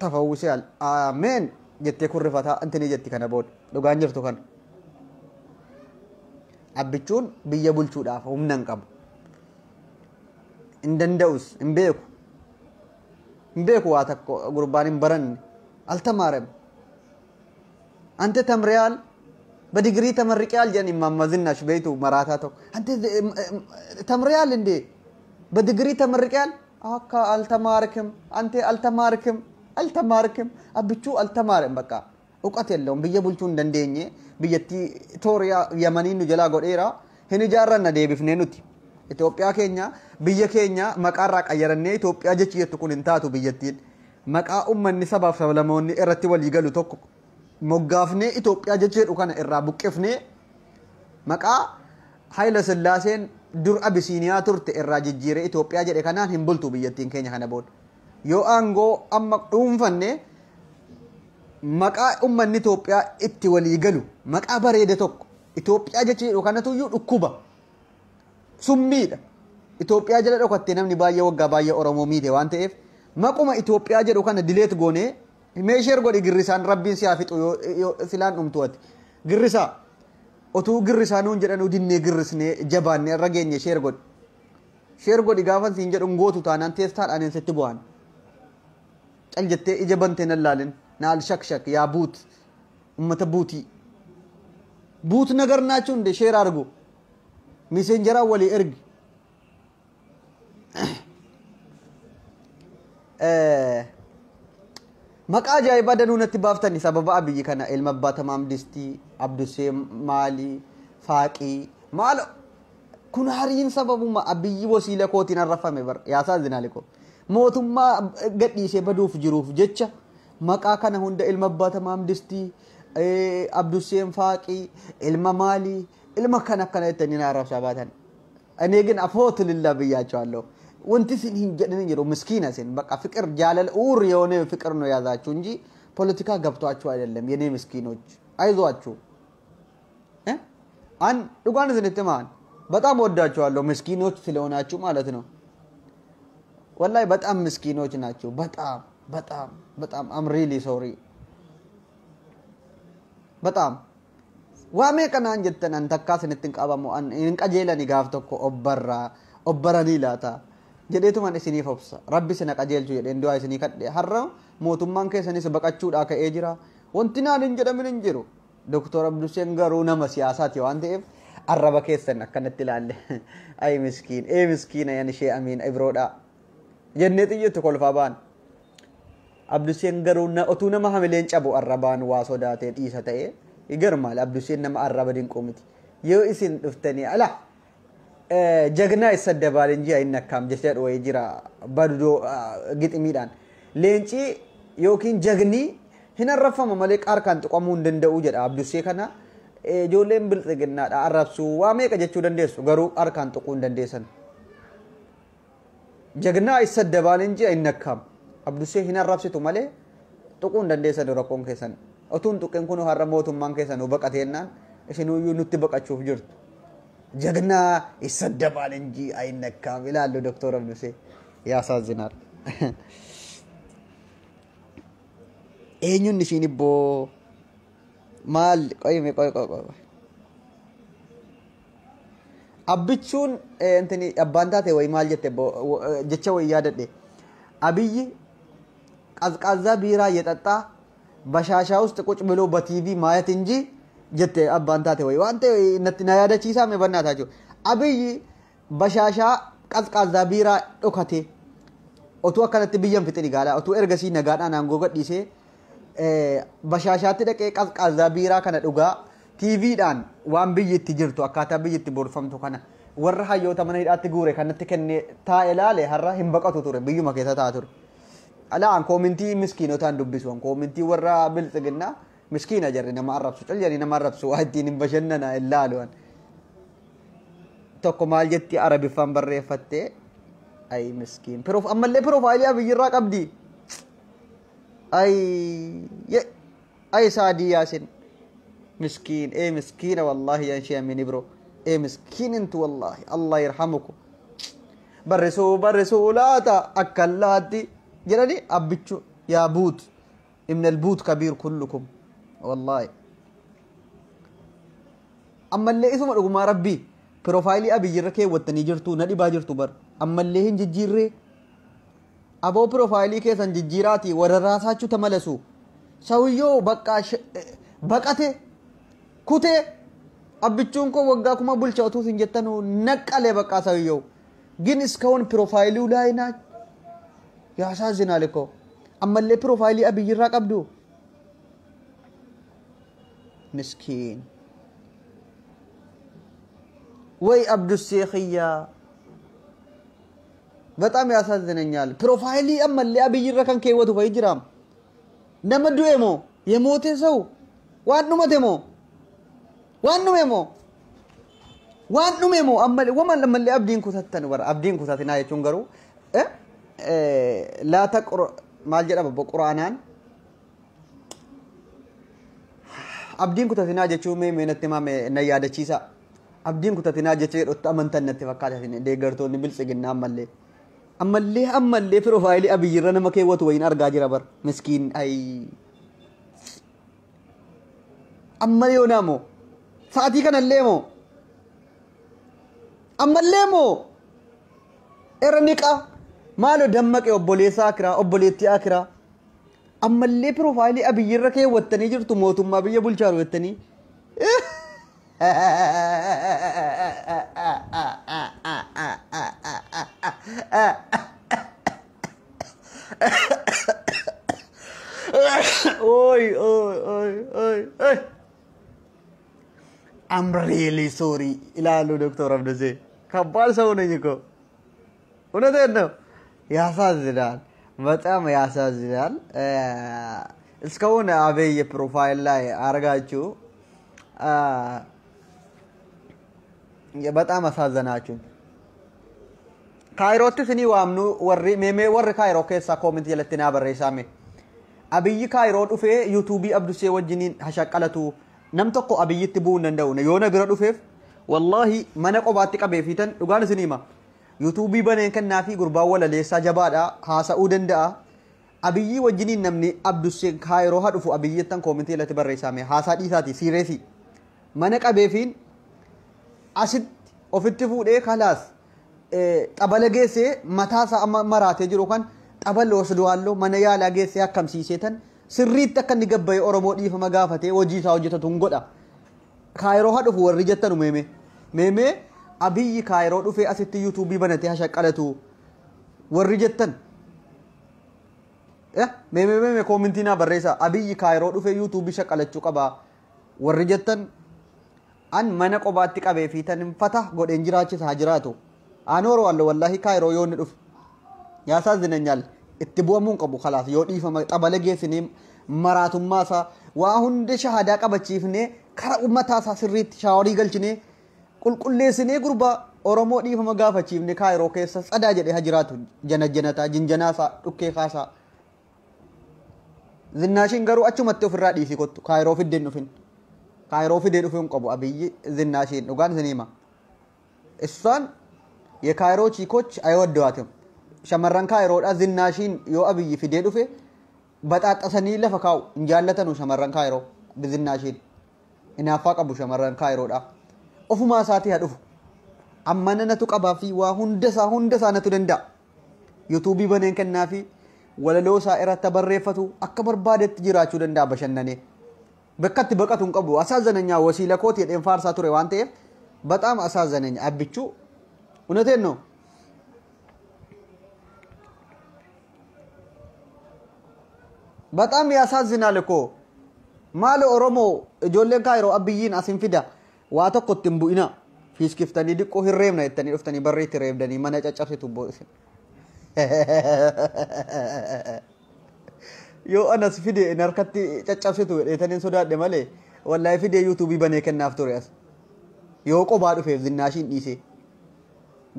ተፈውሻል አሜን ጀቴ ኩርፈታ እንተኔ ጀቲ ከነ ቦድ ዱጋን ጅርቱ ከን አብቹን ብየ ቡልቹዳፍ ሁምነን ቀብ እንደንደውስ እምቤኩ ዋተኮ ጉርባኒን በረን አልተማረም አንተ ተምሪያል በዲግሪ ተመርቂያል ጀን ማማዝናሽ ቤቱ መራታቶ አንተ ተምሪያል እንዴ በዲግሪ ተመርቂያል አካ አልተማርክም አንተ አልተማርክም አብቹ አልተማረም በቃ እውቀት የለውም በየቡልቹ እንደንደኘ በየቲ ቶሪያ የመኒኑ ጀላ ጎዴራ ሄንጃራና ዴቢፍኔኑቲ ኢትዮጵያ ኬኛ በየኬኛ መቃራ ቀየረኔ ኢትዮጵያ ጀች የትኩን እንታቱ በየቲን መቃ ኡመኒ ሰባፍ ሰብለሞኒ እረቲ ወልይገሉ ቶኩ ሞጋፍኔ ኢትዮጵያ ጀች ዱካና እራ ቡቅፍኔ መቃ ኃይለ ስላሴን ዱር አቢሲኒያ ቱርት እራ ጅጅሬ ኢትዮጵያ ጀደ ካናን ህምቡልቱ በየቲን ኬኛ ከነቦድ ዮ አንጎ አማ ዱንፈኔ መቃ ኡመኒ ኢትዮጵያ እቲ ወልይገሉ መቃ በሬደ ቶኩ ኢትዮጵያ ጀች ዱካና ቱዩ ዱኩባ ሱሚዳ ኢትዮጵያ ጀለ ዶከቴ ነምኒ ባየ ወጋ ባየ ኦሮሞ ሚቴ ዋንቴፍ መቁማ ኢትዮጵያ ጀለ ዶካና ዲሌት ጎኔ ሜሸር ጎዲ ግሪሳን ረቢን ሲያፊጡ ሲላን ኡምቶት ግሪሳ ኦቱ ግሪሳኑን ጀደኑ ዲኔ ግርስኔ ጀባኔ ረገኘ ሼር ጎዲ ጋፋን ሲንጀዱን ጎቱ ታናን ቴስታን አነን ሰትቧን ጨልጀቴ ኢጀበንቴ ነላልን ናል ሸክሸክ ያ ቡት ኡመተ ቡት ነገር ናቸው እንደ ሼር አርጉ ሚሴንጀራ ወሊ እርግ maqaa ajaa'ibaa danuu natti baaftani sababa abiyyi kana ilma abbaa tamaam distii abdusee maalii faaqii maal kun hariin sababuma abiyyi wasiila kootiin arrafame bar yaasaa zinaaliko mootummaa gadhiisee baduuf jiruuf jecha maqaa kana hunda ilma abbaa tamaam distii abdusee faaqii ilma maalii ilma kana jettanii na arrabsaa baatan ani ግን አፎት ልላ ብያቸዋለሁ ወንቲ ሲን ሂንጀደን ይሮ ምስኪና ሲን በቃ ፍቅር ጃለል ኡር የሆነ ፍቅር ነው ያዛችሁ እንጂ ፖለቲካ ገብቷችሁ አይደለም የኔ ምስኪኖች አይዟችሁ አን ዱጋን ዝንተማን በጣም ወዳችኋለሁ ምስኪኖች ስለሆናችሁ ማለት ነው ወላይ በጣም ምስኪኖች ናችሁ በጣም በጣም በጣም አም ሪሊ ሶሪ በጣም ዋሜ ከናን ጀተን አንተካስ እንትንቃባሙ እንቀጀለኒ ጋፍተኮ ኦበራኒ ላታ ጀዴቱ ማን እስኒ ፎብሳ ረቢ ስነ ቀጀልቹ ጀደ እንዲዋ እስኒ ከደ ሐራ ሞቱማን ከሰኒስ በቀቹዳ ከኤጅራ ወንቲና እንጀደምን እንጀሩ ዶክተር አብዱሴን ጋሩ ነመ ሲያሳት ያንተፍ አረበ ከሰን አከነት ይላል አይ ምስኪን ያን ሼ አሚን ኢብሮዳ ጀነት ይት ኮልፋባን አብዱሴን ጋሩና ኦቱነ ማሐመሌን ጨቡ አረባን ዋሶዳቴ ዲሰተኤ ይገርማል አብዱሴን ነማ አረበ ዲንቆምቲ የኢሲን ድፍተኒ አላ ጀግና ይሰደባል እንጂ አይነካም ጀሰድ ወይ ጅራ ባዶ ግጥሚዳን ሌንጪ ዮኪን ጀግኒ ህነረፈመ መለቅ አርካን ጥቆሙ እንደንደው ጀዳ አብዱሴ ከና ጆሌም ብልጽግና አረብሱ ዋሜ ቀጀቹ ደንደሱ ገሩ አርካን ጥቁ እንደንደሰን ጀግና ይሰደባል እንጂ አይነካም አብዱሴ ህነረፍሲቱ መለ ጥቁ እንደንደሰን ረቆን ከሰን ኦቱን ጥቁን ኩኑ ሐረሞቱን ማን ከሰን ወበቀቴናን እሽኑ ዩኑት በቀቹፍ ጅርቱ ጀግና ይሰደባል እንጂ አይነካም ይላል ዶክተር አብዱሴ ያሳዝናል ኤኙን ንሽኒቦ ማል ቆይ አብቹን እንትኒ አባንታቴ ወይ ማል ጀተቦ ጀቸ ወይ ያደደ አብይ ቀዝቃዛ ቢራ የጠጣ በሻሻ ውስጥ ቁጭ ብሎ በቲቪ ማየት እንጂ ጀተ አባንታቴ ወይ ዋንተ ነትና ያደቺሳ መበናታቸው አብይ በሻሻ ቀዝቃዛ ቢራ ዶከቴ ኦቱ አከነት ቢየም ፍጥሪ ጋላ ኦቱ ኤርገሲ ነጋዳ ናንጎ ገዲሴ በሻሻት ደቀ ቀዝቃዛ ቢራ ከነ ዱጋ ቲቪ ዳን ዋን ብይት ጅርቱ አካታ ብይት ቦርፈምቱ ከነ ወራ ሀዮ ተመነ ሂዳት ጉሬ ከነት ከነ ታይላለ ሀራ ህምበቀቱ ቱረ ብዩ መከታ ታቱር አላ አን ኮሚኒቲ ምስኪኖ ታን ዱብሱን ኮሚኒቲ ወራ ብልጽግና ምስኪና ጀርነ ማረብሱ ጨልጀሪ ነማረብሱ ዋዲን በሸነና ኢላሉን tokko maal jetti arabiffan barreeffatte ay miskin ammallee profaayilii abiyirraa qabdi ay saadi yaasin miskin miskina wallahi yan shay min ibro miskin intu wallahi allah yarhamukum barresu laata akallati jirani abbichu ya boot ibn al-boot kabir kullukum والله اما اللي اسمه دغما ربي بروفايلي ابي يركه وتني جرتو ندي باجرتو بر اما اللي هنججيره ابو بروفايلي كيسن ججيراتي ورراساچو تملسو سويو بقى بقته ኩቴ አብቹን ኮ ወጋኩማ ቡልቻውቱ ሲንጀተኑ ነቀለ በቃ ሰውየው ግን እስካሁን ፕሮፋይሉ ላይ ና ያሳዝናል እኮ አመለ ፕሮፋይሊ አብይራ ቀብዱ مسكين ወይ አብዱ ሼኽያ በጣም ያሳዝነኛል ፕሮፋይሊ አመለ አብይራ ከን ከወቱ ወይጅራም ነመዱኤሞ የሞቴ ሰው ዋኑ ሜሞ አመለ ወማን ለመለ አብዲን ኩተተን ወር አብዲን ኩተተና የቹንገሩ ላ ተቅሩ ማልጀዳ በቁርአናን abdiin kutatina jechu meenatti mame nayaadachiisa abdiin kutatina jeche dhotta amantannatti fakkaatatin deegartoonni biltsiginna ammallee profaayilii abiyirra nama keewwatu wayin argaa jira bar miskiin ay amma yoonamo saatii kanallee moo ammallee moo erniqa maalo dammaqe obboleessa akira obboleetti akira ammallee profaayilii abiyirra keewwattanii jirtu mootummaa biyya bulchaaru jettanii Oi. I'm really sorry. Ilalu Dr. Abduse. ከባድ ሰው ነኝ እኮ እውነቴን ነው። ያሳዝናል፣ በጣም ያሳዝናል። እስካሁን አበይ ፕሮፋይል ላይ አርጋችሁ በጣም አሳዘናችሁ። ካይሮት ስኒ ዋምኑ ወሪ ሜሜ ወሪ ካይሮ ከሳ ኮሜንት የለትና በረይሳሜ አብይ ካይሮ ዱፌ ዩቲዩብ አብዱሴ ወጅኒን ሐሸቀለቱ ነምተኮ አብይት ቡን እንደው የሆነ ብረ ዱፌፍ والله mana qobaatti qabe fitan dhugaan isinima youtube baneen kanaafi gurbaa wala leessa jabaadha haasa'uu danda'a abiyyi wajjiniin namni abdusseen kaayiroo ha dhufu abiyyettan koomentii lati barreessame haasaa dhiisaati siireesi mana qabeefiin asitti ofitti fuudhee kalaas xabala geessee mataasaa amma maraatee jiru kan xabala osduwaallo mana yaalaa geessee akkamsiiseetan sirriitti akka inni gabbaye oromoo dhiifama gaafatee hojii isaa hojjetatu hin godha kaayiroo ha dhufu warri jettanu meeme abiyyi kaayiroo dhufee asitti yuutuubii banatee hashaqalatu warri jettan meeme koomentii naa barreessa abiyyi kaayiroo dhufee yuutuubii shaqalachuu qaba warri jettan an mana qobaatti qabee fi tan fata godheen jiraachisa jiraatu anooro wallo wallahi kaayiroo yoo ni dhufe yaasaazinanyal itti bu'amuun qabu khalaas yoo dhiifama xabala geessinee maraatummaa isaa waa hundi shahadaa qabachiifnee kara ummata isaa sirriitti shaaworii galchinee qulqulleessinee gurbaa oromoo dhiifama gaafachiifne kaayiroo keessa tsadaa jedhee hajiraatu janajjanataa jinjanaasaa dhukkee kaasaa zinnaashiin garuu achumatti ofirraa dhiisii kottu kaayiroo fiddeen dhufin kaayiroo fiddee dhufuun qabu abiyyi zinnaashiin dhugaan isinima isaan የካይሮ ቺኮች አይወደዋትም ሸመረን ካይሮዳ zinnaashiin yoo abiyyi fidee dhufe baxaaxasanii lafa kaa'u injaallatanu shamarran kaayiroo bizinnaashiin inaaffaa qabu shamarran kaayiroodha ofuma isaati haa dhufu amma nanatu qabaa fi waa hunda isaa natu danda'a yuutuubii baneen kennaa fi walaloo isaa irratti barreeffatu akka barbaadetti jiraachuu danda'a bashannanee bekkatti baqatu hin qabu asaazananya wasiila kooti jedheen faarsaa ture waan ta'eef በጣም አሳዘነኝ አብቹ እውነቴን ነው በጣም ያሳዝናል እኮ ማለ ኦሮሞ ጆሌን ካይሮ አብይን አሲንፊዳ ዋተኮትን ቡኢና ፊስኪፍተኒ ድቆ ህሬምና የተኒ ዱፍተኒ በሬት ረብደኒ መነጨጨፍቱ ቦስ ዮ አናስ ፊዴ ነርከቲ ጨጨፍቱ የተኒን ሶዳደ ማለ ወላሂ ፊዴ ዩቲዩብ በኔ ከናፍቶሪያስ ዮ ቆባዱ ፌ ዝናሽን ዲሴ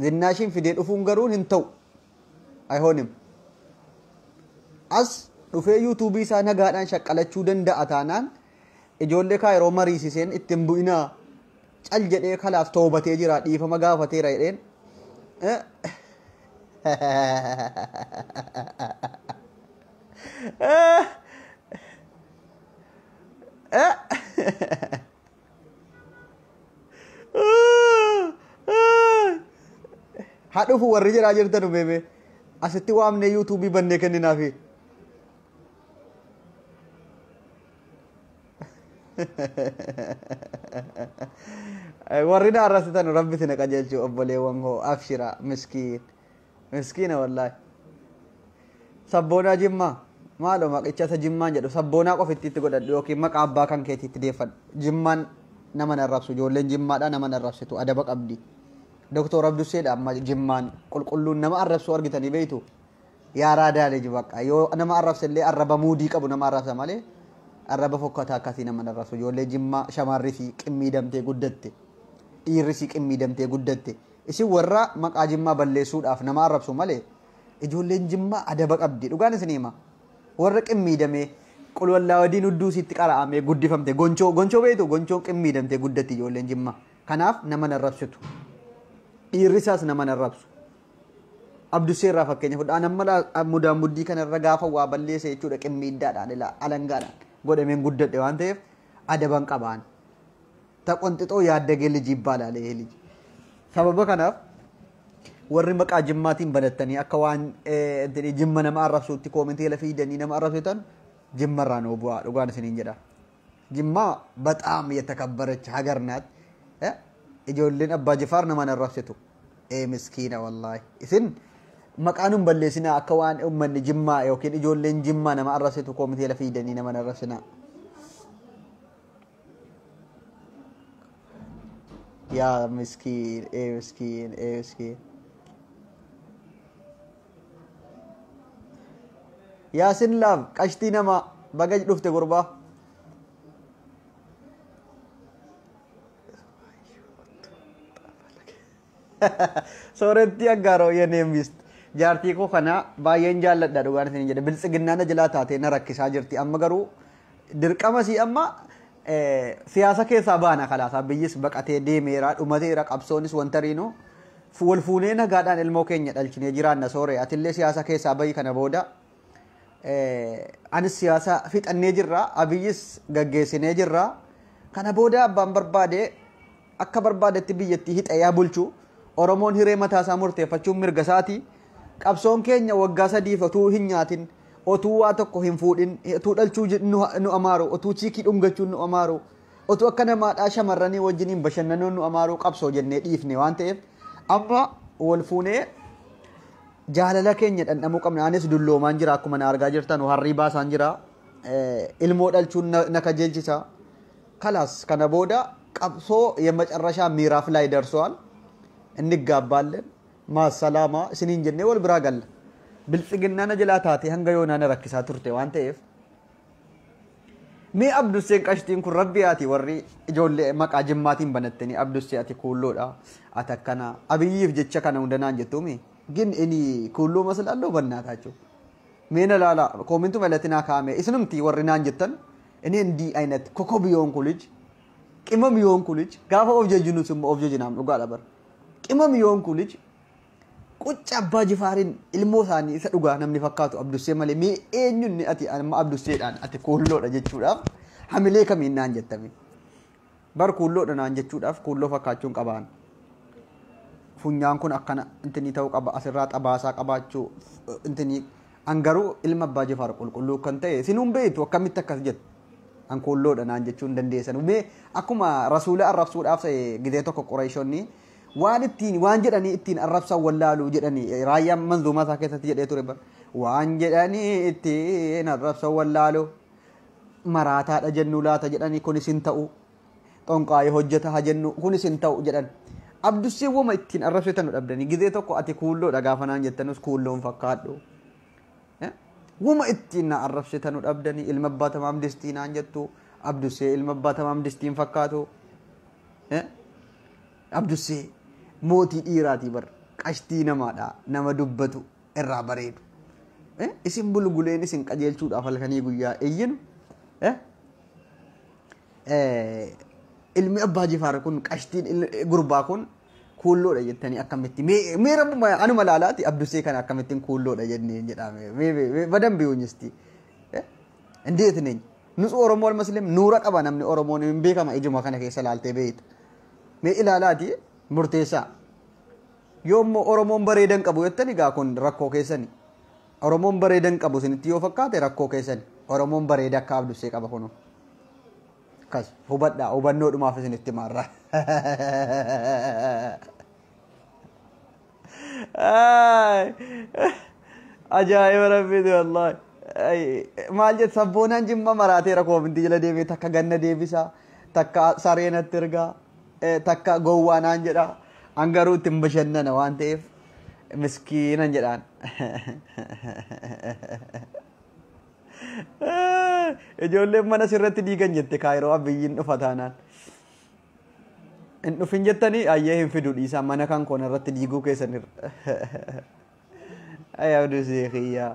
ዝናሽን ፊዴ ዱፉን ገሩን እንተው አይሆንም አስ dhufe youtube isa nagaadhaan shaqqalachuu danda'a taanaan ijoollee kaayiroo mariisiseen ittiin bu'inaa cal jedhee kalaaf toobatee jira dhiifama gaafateera jedheen haa dhufu warri jiraa jirtanu beebe asitti waamne youtube bannee kenninaafi ورينا راسيتنا ربي تنقجلچو ابولي وانغو افشرا مسكين والله سبونا جما مالو مقچا جما جدو سبونا قفتي تغدد يوكي مق ابا كان كيتي تدفن جمان نمن الربسو جولن جما دا نمن الربسو ادب قبدي دكتور عبد السيد اما جمان قلقلو نما الربسو ارغتني بيتو يا رادا لج بقى يو نما الربس اللي الرب مودي قبو نما الربس مالي arraba fokkata akkasi nama narrasu ijoollee jimmaa shamarrisi qimmiidamtee guddatte dhiirrisi qimmiidamtee guddatte isin warra maqaa jimmaa balleessuudhaaf nama arrabsu malee ijoolleen jimmaa adaba qabdi dhugaan isinima warra qimmiidamee qulwallaa wadiin udduusitti qara'amee guddifamte gonchoo beetu gonchoon qimmiidamtee guddatti ijoolleen jimmaa kanaaf nama narrabsitu dhiirrisaas nama narrabsu abduseerraa fakkeenya fudhaa nama mudaan muddii kanarra gaafa waa balleessa jechuudha qimmiiddaadhaan ilaa alangaadhaan godhameen guddadhe waan ta'eef adaban qabaan taqonxixoo yaaddagee liji ይባላል ይሄ ልጅ sababa kanaaf warri maqaa jimmaatiin banattanii akka waan entini jimma nama arrabsuutti koomentii la fiidanii nama arrabsitan jimmarraa ነው bu'aa dhugaan isiniin jedha jimma በጣም የተከበረች ሀገር ናት ijoolleen abbaa jifaar nama arrabsitu ምስኪና wallahi isin maqaanum balleessinaa akka waan uummanni jimmaa yookiin ijoolleen jimmaa nama arrasitu koomitee lafa hidanii nama arrasinaa. Yaa miskiin miskiin miskiin. Yaasin laaf qashtii nama bagaj dhufte gurbaa. Sooretti aggaaroo yeneemist. Jaartii koo kana baay'een jaalladha dhugaan isin jedhe biltsiginnaan jalaa taatee na rakkisaa jirti amma garuu dirqama si amma siyaasa keessaa baana kalaasaa biyyis baqatee deemeera dhumateera qabsoonis wanta riinu wal fuunee nagaadhaan ilmoo keenya dhalchinee jiraanna sooree atillee siyaasa keessaa bayi kana booda anis siyaasa fixannee jirra abiyyis gaggeessinee jirra kana booda abbaan barbaade akka barbaadetti biyyattii hixayaa bulchu Oromoon hiree mataasaa murteeffachuun mirga isaati. Qabsoon keenya waggaa 3 otuu hin nyaatin otuu waa tokko hin fuudhin otuu dhalchuu nu amaaru otuu ciikii dhungachuun nu amaaru otuu akka namaadhaa shamarranii wajjiniin bashannanuun nu amaaru qabsoo jennee dhiifne waan ta'eef amma wal fuunee jaalala keenya dhandhamuu qabna. Anis dulloomaan jira akkuma na argaa jirtan harrii baasaan jira ilmoo dhalchuun na kajeelchisa. Kalaas kana booda qabsoo የመጨረሻ ምዕራፍ ላይ ደርሷል እንጋባለን ማሰላማ ስኒን ጀኔ ወል ብራ ገለ ብልጽግና ነጀላታቴ hanga yoona na rakkisaa turte waan ta'eef mee abdusseen qashtiin kun rabbiyaati warri ijoollee maqaa jimmaatiin banattanii abdussee ati kuulloodha ati akkana abiyyiif jecha kana hundanaan jettuumi gin inni kuulloo masalalloo bannaataachu mee na laala koomintu malatinaa kaame isnumti warri naan jettan inni indi ayinat kokobiyoon kulij qimam yoon kulij gaafa of jejjinus immoo of jejjinaam dhugaa dhabar qimam yoon kulij qucca abbaa jifaariin ilmoo isaanii isa dhugaa namni fakkaatu abdussee malee mee eenyunni ati amma abdusseedhaan ati kuulloodha jechuudhaaf hamilee kamiin naan jettame bar kuulloodha naan jechuudhaaf kuulloo fakkaachuun qabaan funyaan kun akkana intini ta'uu qaba asirraa xabaasaa qabaachuu intini angaruu ilma abbaa jifaar qulqulluu kan ta'e sinuun beektu akkamitti akkas jettu an kuulloodha naan jechuun dandeessan mee akkuma rasuula arrabsuudhaaf gidee tokko qoreeshonni waan ittiin waan jedhanii ittiin arrabsan wallaaluu jedhanii raayyaan manzuumaa isaa keessatti jedhee ture bar waan jedhanii ittiin arrabsan wallaaluu maraataadha jennu laata jedhanii kunis hin ta'u xonqaayee hojjeta ha jennu kunis hin ta'u jedhan abdussee wama ittiin arrabsitan dhabdanii gidee tokko ati kuulloodha gaafa naan jettanus kuulloon fakkaadhu wama ittiin arrabsitan dhabdanii ilma abbaa tamaam distii naan jettu abdussee ilma abbaa tamaam distiin fakkaatu abdussee mootii dhiiraati bar qashtii namaadha nama dubbatu irraa bareedu isin bulguleen isin qajeelchuudhaaf halkanii guyyaa eeyyinu ilmi abbaa jifaar kun qashtiin gurbaa kun kuulloodha jettanii akkamitti mee rabbuma anuma laalaati abdussee kana akkamittiin kuulloodha jennee jedhame badan biyyoonyisti እንዴት ነኝ ንጹህ ኦሮሞ አልመስልም ኑራ ቀባ namni oromoon hin beekama ijuma kana keessa laaltee beeyta mee ilaalaati murteessaa yoommoo oromoon bareedan qabu jettani gaa kun rakkoo keessani oromoon bareedan qabu isinitti yoo fakkaate rakkoo keessani oromoon bareeda akka abdussee qaba kunu kas hubadhaa hubannoo dhumaaf isinitti maarra ajaa'iba rabbiiti wallahi maal jet sabboonaan jimma maraateera koominti jala deemee takka ganna deebisa takka sareenatti ergaa takka gowwaanaan jedha angaruu ittiin bashannana waan ta'eef miskiinan jedhaan ijoolleen mana sirratti diigan jette kaayiroo abiyyiin dhufa taanaan hin dhufin jettanii ayyee hin fidu dhiisaa mana kan koon irratti diiguu keessanirra ayyaadu seekiyyaa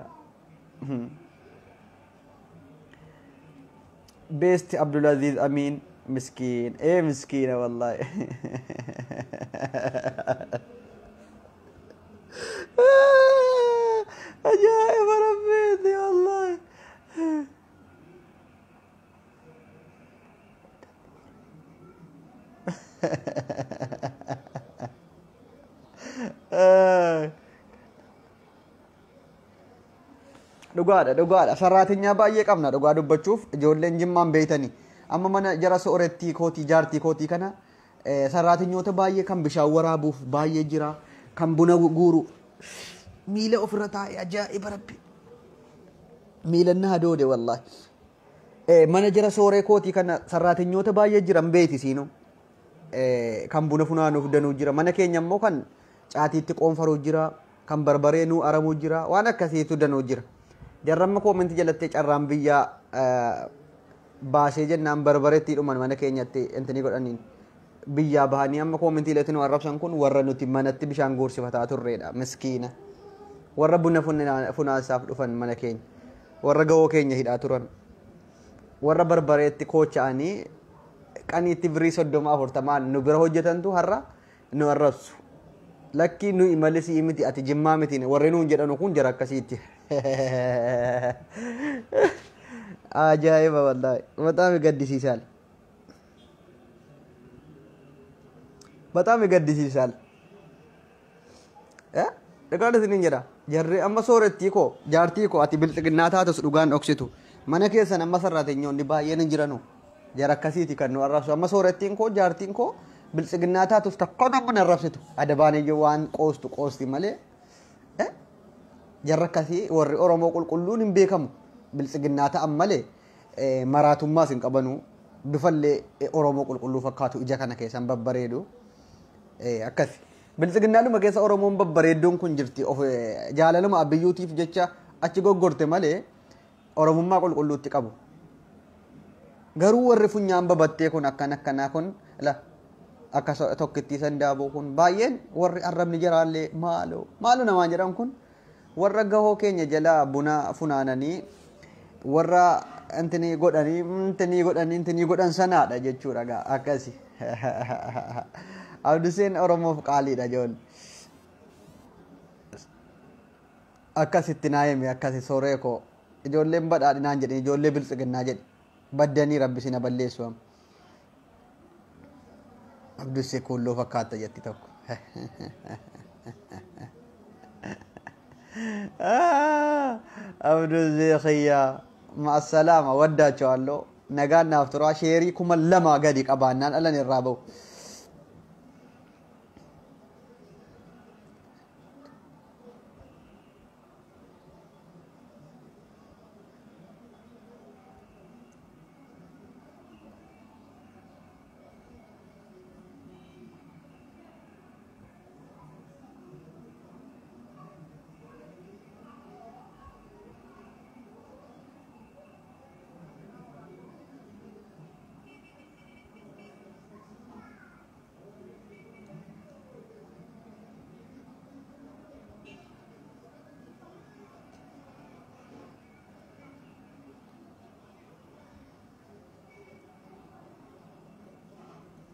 best Abdulaziz Amin مسكين ايه مسكينة والله عجائب ربيتي والله dhugaadha saraatinyaa baay'ee qabna dhugaa dubbachuuf ijoolleen jimmaan beeytanii amma mana jara sooretti kootii jaartii kootii kana saraatinyoota baay'ee kan bishaan waraabuuf baay'ee jira kan buna guuru miila ofirra taa'e ajaa'iba rabbi miilanna hadoode wallahi mana jira sooree kootii kana sarraatinyoota baay'ee jiran beeti siinu kan buna funaanuuf danuu jira mana keenya immoo kan caatiitti qoonfaruu jira kan barbaree nuu aramuu jira waan akkasiitu danuu jira jarramma koominti jalatti carraan biyyaa baasee jennaan barbareetti dhuman mana keenyatti intini godhaniin biyyaa bahanii amma koomintii leetiin arrabsan kun warra nuti manatti bishaan guursifataa turreedha miskiina warra buna funaasaaf dhufan mana keenya warra gawoo keenya hidhaa turan warra barbareetti koocha'anii qaniitti birii 30-40 nu bira hojjetantu har'a nu arrabsu lakki nu imalisi miti ati jimmaa miti warri nuun jedhanu kun jara akkasiitti ajaa'iba wallahi bataami gaddisiisaal bataami gaddisiisaal dhagaadha sinin jedha jarri amma soorettii koo jaartii koo ati bilxiginnaa taatus dhugaan dhoksitu mana keessan amma sarraatinyoonni baay'een hin jiranu jara akkasiiti kan nu arrabsu amma soorettiin koo jaartiin koo bilxiginnaa taatus takka namni arrabsitu adabaaniyyoo waan qoostu qoosti malee jarra akkasii warri Oromoo qulqulluun hin beekamu bilxiginnaa ta'an malee maraatummaas hin qabanu bifallee Oromoo qulqulluu fakkaatu ija kana keessan babbareedu akkasi bilxiginnaadhuma keessa Oromoon babbareedduun kun jirti of jaalaluma abiyyuutiif jecha achi goggorte malee Oromummaa qulqulluutti qabu garuu warri funyaan babattee kun akkanaa kun la akka tokkittii sandaaboo kun baay'een warri arrabni jaraallee maaloo namaan jedhan kun warra gahoo keenya jala buna funaananii warra intini godhan sanaadha jechuudha akkasi Abduseen Oromoof qaaliidha joon akkasitti naayeme akkasi sooree koo ijoolleen badhaadhinaan jedhe ijoollee bilxiginnaa jedhe baddanii rabbi sina balleessu Abdusee kulloo fakkaata jetti tokko Abdusee khiyyaa ma'assalaama waddaachawalloo nagaan naaf turaa sheerii 2,000 gadi qabaannaan alan irraa ba'u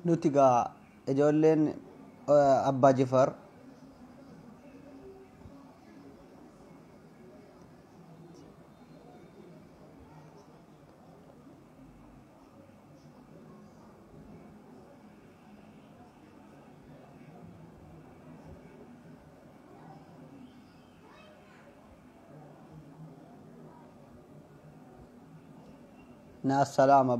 nuti gaa ijoolleen Abbaa Jifar na salaama